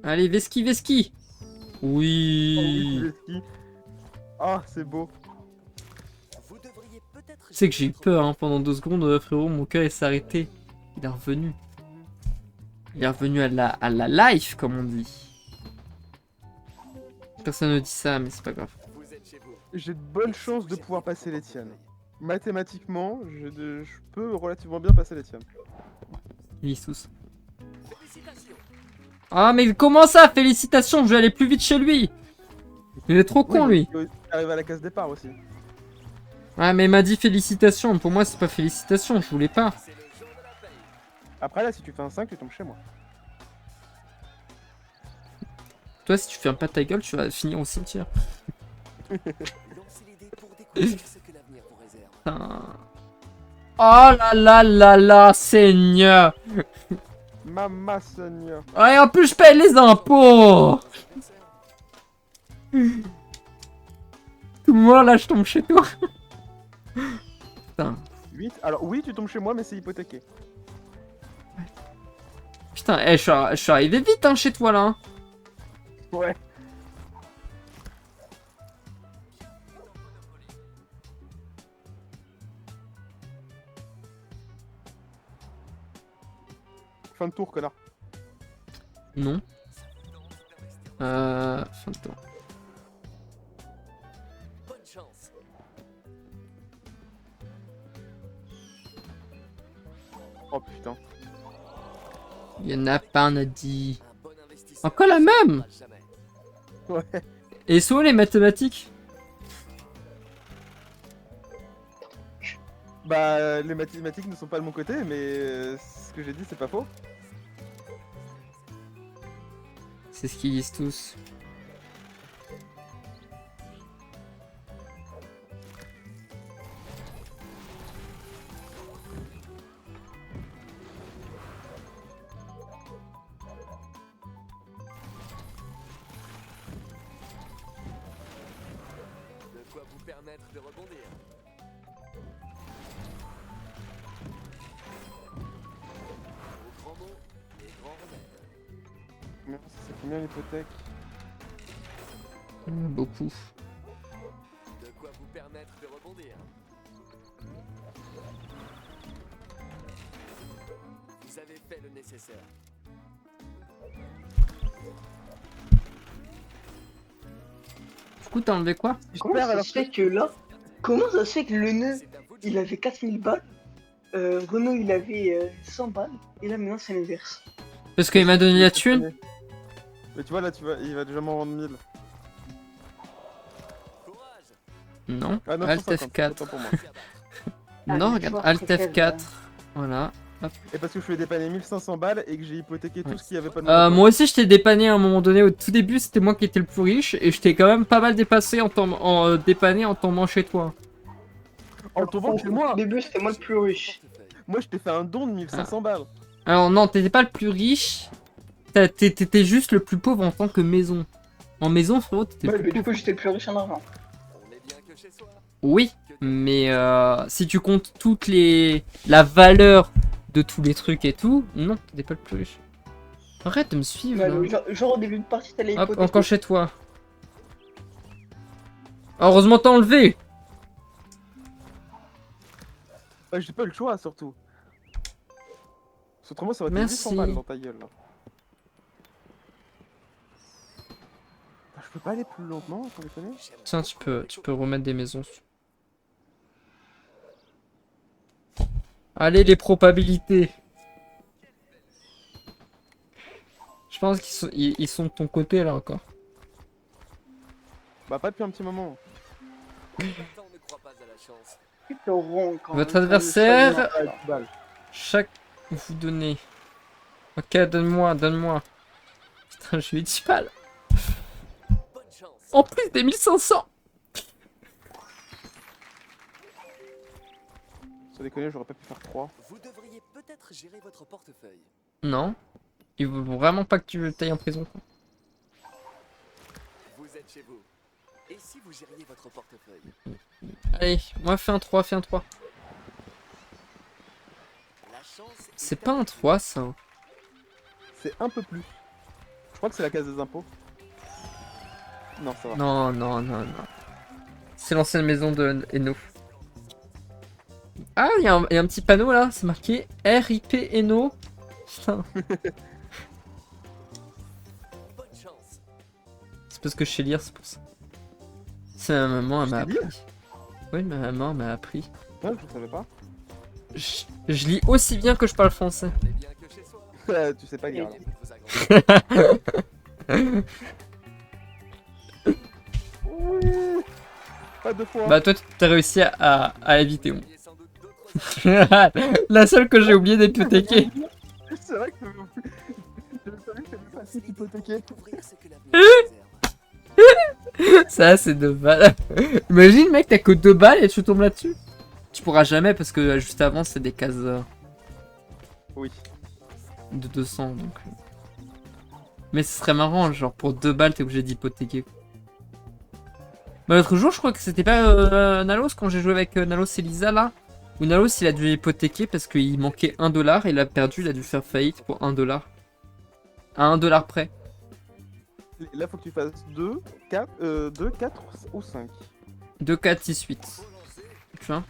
Allez, Veski, Veski. Oui. Le ski. Ah, c'est beau. Vous devriez peut-être. C'est que j'ai eu peur, hein, pendant 2 secondes, frérot, mon cœur s'est arrêté. Il est revenu. Il est revenu à la life, comme on dit. Personne ne dit ça, mais c'est pas grave. Vous êtes chez vous. J'ai de bonnes chances de pouvoir passer les tiennes. Mathématiquement, je peux relativement bien passer les tiennes. Ils disent tous. Félicitations. Ah, mais comment ça? Félicitations, je vais aller plus vite chez lui. Il est trop con, lui. Il arrive à la case départ aussi. Ouais, mais il m'a dit félicitations. Pour moi, c'est pas félicitations, je voulais pas. C'est le jour de la paye. Après là, si tu fais un 5, tu tombes chez moi. Toi, si tu fermes pas ta gueule, tu vas finir au cimetière. Lancez les dés pour découvrir ce que l'avenir vous réserve. Putain. Oh là là là là, Seigneur. Mama Seigneur. Ah, et en plus, je paye les impôts. Tout le monde, là, je tombe chez toi. Putain. 8. Alors oui, tu tombes chez moi, mais c'est hypothéqué. Putain, je suis arrivé vite, hein, chez toi, là. Hein. Ouais. Fin de tour, connard. Non. Fin de tour. Bonne chance. Oh putain. Il y en a pas, on a dit. Un bon investisseur. Encore la ne se même. perdra jamais. Ouais. Et sont où les mathématiques? Bah, les mathématiques ne sont pas de mon côté, mais ce que j'ai dit, c'est pas faux. C'est ce qu'ils disent tous. De quoi vous permettre de rebondir. Au grand mot, les grands remèdes. Merde, c'est combien l'hypothèque? Beaucoup. De quoi vous permettre de rebondir. Vous avez fait le nécessaire. Du coup, t'as enlevé quoi? Comment J'espère ça alors se fait que là, comment ça se fait que le nœud, C'est à vous de il avait 4000 balles, Renault il avait 100 balles, et là maintenant c'est l'inverse. Parce qu'il m'a donné la thune. Mais tu vois là, il va déjà m'en vendre 1000. courage. Non. Ah non, Alt 150, F4. autant pour moi. Ah, Non, mais regarde. tu vois, Alt préfère, F4. Voilà. Et parce que je lui ai dépanné 1500 balles et que j'ai hypothéqué tout Ouais. ce qu'il y avait pas de monopole. Moi aussi, je t'ai dépanné à un moment donné. Au tout début, c'était moi qui étais le plus riche. Et je t'ai quand même pas mal dépassé dépanné en tombant chez toi. En tombant chez moi. Au début c'était moi le plus riche. Portefeuille. Moi, je t'ai fait un don de 1500 balles. Alors, non, t'étais pas le plus riche. T'étais juste le plus pauvre en tant que maison. En maison, frérot, t'étais Ouais, le plus mais du pauvre. coup j'étais le plus riche en argent. On est bien que chez soi. Oui, mais si tu comptes la valeur de tous les trucs et tout, non, t'es pas le plus riche. Arrête de me suivre. Ouais, là. genre au début de partie t'allais Hop, hypothéquer. encore chez toi. Heureusement t'as enlevé. Ouais, j'ai pas eu le choix surtout. Parce autrement, ça aurait été Merci. 800 balles dans ta gueule là. Je peux pas aller plus lentement, sans déconner. Tiens, tu peux remettre des maisons. Allez, les probabilités. Je pense ils sont de ton côté là encore. Bah pas depuis un petit moment. Nathan ne croit pas à la chance. Putain, rond, quand Votre même, adversaire- ça me Ah, choque. 10 balles. Chaque vous donnez. Ok, donne-moi. Putain, je lui ai 10 balles. Bonne chance. En plus des 1500. Sans déconner, j'aurais pas pu faire 3. Vous devriez peut-être gérer votre portefeuille. Non. Il veut vraiment pas que tu t'ailles en prison. Quoi. Vous êtes chez vous. Et si vous gériez votre portefeuille? Allez, moi fais un 3, fais un 3. La chance C'est est pas un 3 ça. C'est un peu plus. Je crois que c'est la case des impôts. Non, ça va. Non. C'est l'ancienne maison de Eno. Ah, il y a un petit panneau là, c'est marqué RIP Eno. Putain, bonne chance. c'est parce que je sais lire, c'est pour ça. C'est ma maman, elle m'a Tu sais appris. Oui, ma maman m'a appris. Ouais, je savais pas. Je lis aussi bien que je parle français. On est bien que chez soi. Tu sais pas lire. alors. Vous agrandissez. Oui. Pas deux fois. Bah toi, t'as réussi à éviter. Moi. Vous auriez sans doute d'autres La seule que j'ai oublié d'hypothéquer. C'est vrai que je savais que c'était facile d'hypothéquer. découvrir ce que l'avenir vous réserve. Ça, c'est 2 balles. Imagine, mec, t'as que 2 balles et tu tombes là-dessus. Tu pourras jamais parce que juste avant, c'est des cases Oui. de 200. Donc... Mais ce serait marrant, genre pour 2 balles, t'es obligé d'hypothéquer. Bah, l'autre jour, je crois que c'était pas Nalos quand j'ai joué avec Nalos et Lisa là. Où Nalos il a dû hypothéquer parce qu'il manquait 1 dollar et il a perdu, il a dû faire faillite pour 1 dollar. À 1 dollar près. Là, faut que tu fasses 2, 4 ou 5. 2, 4, 6, 8. Tu vois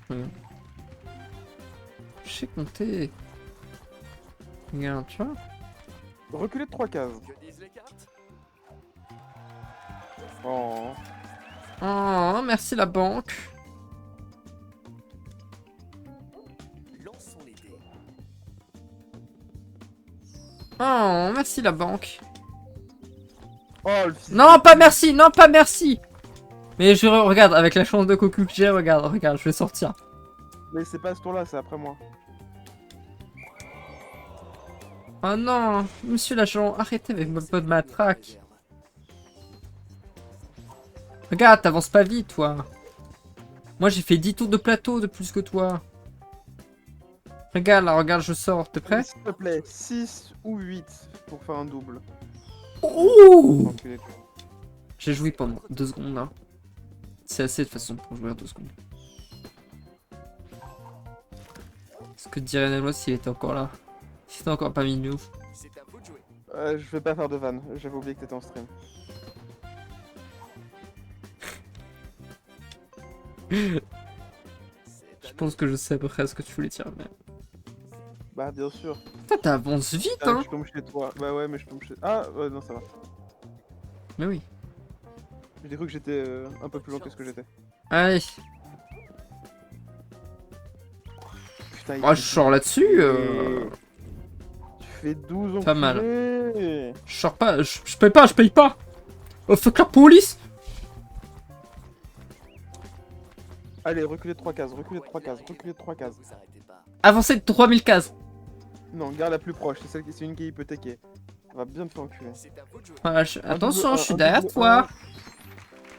Je sais compter. Regarde, tu vois. Reculer de 3 cases. Que disent les cartes? Oh. Oh, merci la banque. Lançons les dés. Oh, merci la banque. Oh, le fils. Non, pas merci, non, pas merci. Mais je regarde, avec la chance de cocu que j'ai, regarde, je vais sortir. Mais c'est pas ce tour-là, c'est après moi. Oh non, monsieur l'agent, arrêtez avec votre matraque. Regarde, t'avances pas vite, toi. Moi, j'ai fait 10 tours de plateau de plus que toi. Regarde, là, regarde, je sors, t'es prêt? S'il te plaît, 6 ou 8 pour faire un double. Ouh! Enculé. J'ai joué pendant 2 secondes, là. C'est assez de toute façon pour jouer à 2 secondes. Ce que dirait Nalos s'il était encore là. S'il était encore parmi nous. C'est à vous de jouer. Je vais pas faire de vanne, j'avais oublié que t'étais en stream. Je pense que je sais à peu près ce que tu voulais dire, mais... Bah, bien sûr. Putain, t'avances vite, Ah, hein! je tombe chez toi. Bah ouais, mais je tombe chez... Ah, ouais, non, ça va. Mais oui. J'ai cru que j'étais un peu plus loin que ce que j'étais. Allez. Putain, il Oh, je fait- sors là-dessus. Tu fais 12 Pas mal. enculé. Je sors pas. Je paye pas. Oh, fuck la police. Allez, reculez de 3 cases, reculez de 3 cases, reculez de 3 cases. Vous arrêtez pas. Avancez de 3000 cases. Non, garde la plus proche, c'est une qui est hypothéquée. Ça va bien te faire enculer. C'est à vous de jouer. Voilà, Un attention, double je suis un, derrière double toi. un.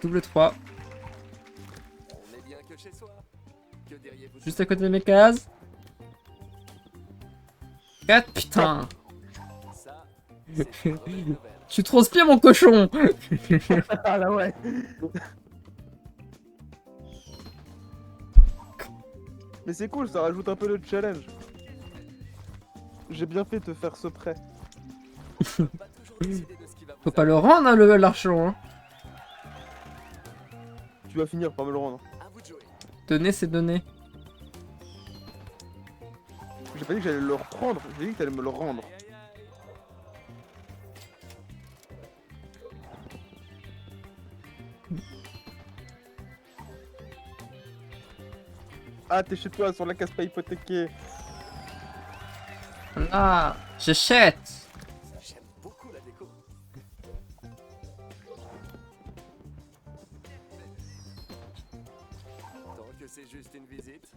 Double 3. On est bien que chez soi. Que diriez-vous? Juste à côté de mes cases. 4, putain. Ça, c'est une mauvaise nouvelle. Tu transpires mon cochon. Ah là ouais. Mais c'est cool, ça rajoute un peu de challenge. J'ai bien fait de te faire ce prêt. On va toujours décider de ce qui va vous Faut pas le rendre, hein, l'argent. Hein. Tu vas finir par me le rendre. À vous de jouer. Donner, c'est donner. J'ai pas dit que j'allais le reprendre, j'ai dit que t'allais me le rendre. Ah, t'es chez toi sur la casse pas hypothéquée. Là, j'achète. J'aime beaucoup la déco. Tant que c'est juste une visite.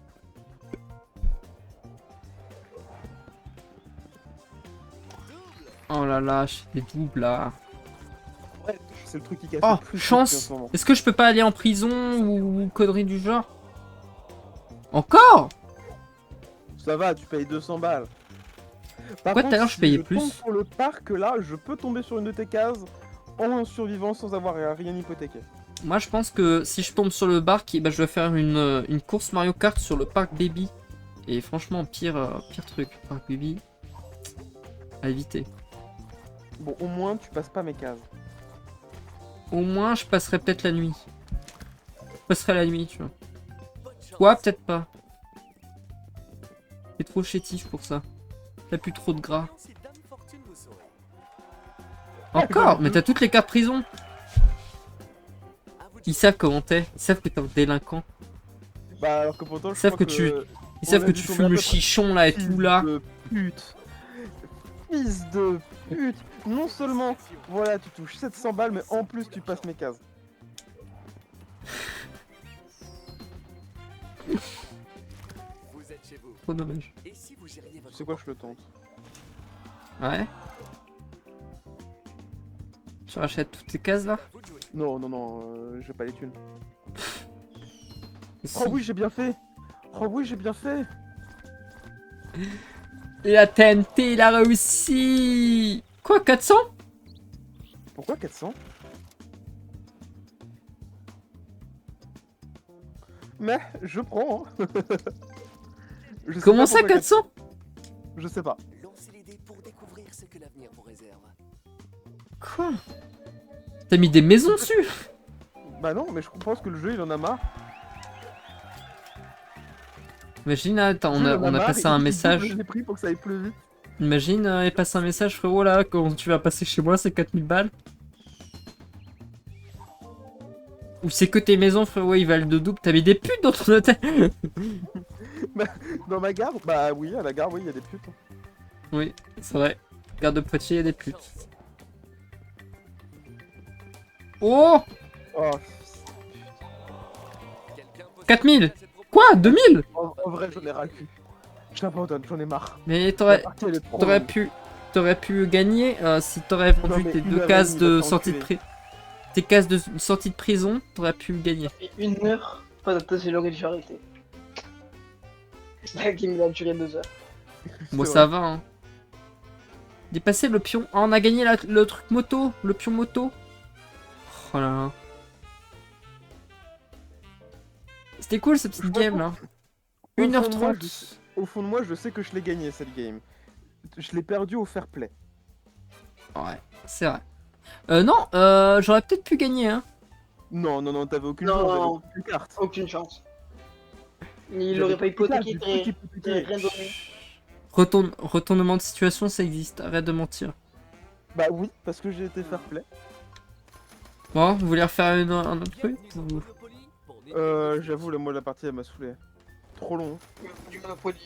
Oh là là, je fais des doubles là. Ouais, c'est le truc qui casse Oh, le plus. chance. en ce moment. Est-ce que je peux pas aller en prison ou conneries du genre? Encore? Ça va, tu payes 200 balles. Par Pourquoi tout à l'heure je payais tombe plus? sur le parc, là, je peux tomber sur une de tes cases en survivant sans avoir rien hypothéqué. Moi je pense que si je tombe sur le barque, bah, je vais faire une course Mario Kart sur le parc Baby. Et franchement, pire truc. Parc Baby. À éviter. Bon, au moins, tu passes pas mes cases. Au moins, je passerai peut-être la nuit. Je passerai la nuit, tu vois. Ouais, peut-être pas. T'es trop chétif pour ça. T'as plus trop de gras. Si Dame Fortune vous sourit. Encore? Mais t'as toutes les cartes prison. À vous de Ils savent comment t'es. Ils savent que t'es un délinquant. Bah, alors que pourtant, je savent crois que tu- Ils on savent a que dû tu tomber fumes à le peu près- chichon là et Fils tout là. de pute. Fils de pute. Non seulement, voilà, tu touches 700 balles, mais en plus, tu passes mes cases. Vous êtes chez vous. Trop dommage. Et si vous gériez votre C'est quoi, je le tente. Ouais. Je rachète toutes tes cases là. vous de jouer. Non, non, non, j'ai pas les thunes. Si. Oh oui, j'ai bien fait. Oh oui, j'ai bien fait. La TNT, il a réussi. Quoi, 400? Pourquoi 400? Mais je prends. Hein. Je sais Comment pas ça, pourquoi 400? Je sais pas. Lancez les dés pour découvrir ce que l'avenir vous réserve. Quoi? T'as mis des maisons dessus? Bah non, mais je pense que le jeu il en a marre. Imagine, attends, Le jeu, il en on a marre, passé un il message. double les prix pour que ça aille plus vite. Imagine, il passe un message, frérot, là, quand tu vas passer chez moi, c'est 4000 balles. Ou c'est que tes maisons, frérot, ils valent de double. T'as mis des putes dans ton hôtel? Dans ma gare, bah oui, à la gare, oui, il y a des putes. Hein. Oui, c'est vrai. Gare de Poitiers, il y a des putes. Oh! Oh, Quelqu'un possède 4000. cette propriété. Quoi? 2000? en vrai, j'en ai ras le cul. J'abandonne, j'en ai marre. Mais La t'aurais partie, elle est trop t'aurais longue. pu... T'aurais pu gagner si t'aurais vendu mais tes une deux heure et cases demie, de va te sortie de enculer. prison. Tes cases de sortie de prison, t'aurais pu gagner. Et 1 heure, pas d'attente, j'aurais dû arrêter. La game il a duré 2 heures. Bon, C'est ça vrai. va, hein. Dépasser le pion. Ah, on a gagné le truc moto. Le pion moto. Oh là là. C'était cool cette petite game là. Au fond de moi, 1h30. Au fond de moi, je sais que je l'ai gagné cette game. Je l'ai perdu au fair play. Ouais, c'est vrai. Non, j'aurais peut-être pu gagner, hein. Non, non, non, t'avais aucune Non, chance, non, j'avais non. aucune carte. Aucune chance. Il J'avais l'aurait pas aucune carte, hypothéqué, j'ai tout t'aurais hypothéqué. rien donné. Retournement de situation, ça existe. Arrête de mentir. Bah oui, parce que j'ai été fair play. Bon, vous voulez refaire un autre truc ou- J'avoue, là, moi, la partie, elle m'a saoulé. Trop long. Du Monopoly.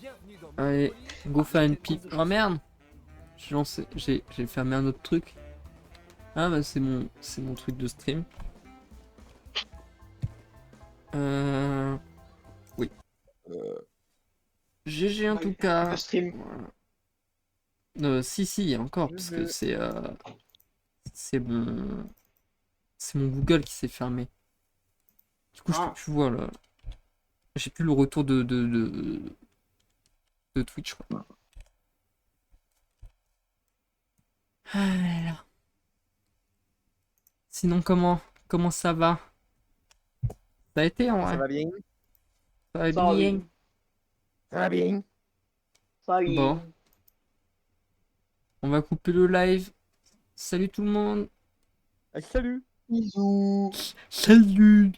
Bienvenue dans Allez, go faire une pipe. Oh merde. J'ai fermé un autre truc. Ah bah c'est mon truc de stream. Oui. GG en tout cas. Le stream. Voilà. Si, encore, parce que c'est mon Google qui s'est fermé. Du coup, Ah. tu vois là. J'ai plus le retour de Twitch, je crois. Ah là là. Sinon, comment ça va? Ça a été en vrai. Ça va bien? Ça va Ça va bien. bien. Ça va bien? Ça y est. Bon. On va couper le live. Salut tout le monde. Ah, salut! Bisous. Salut.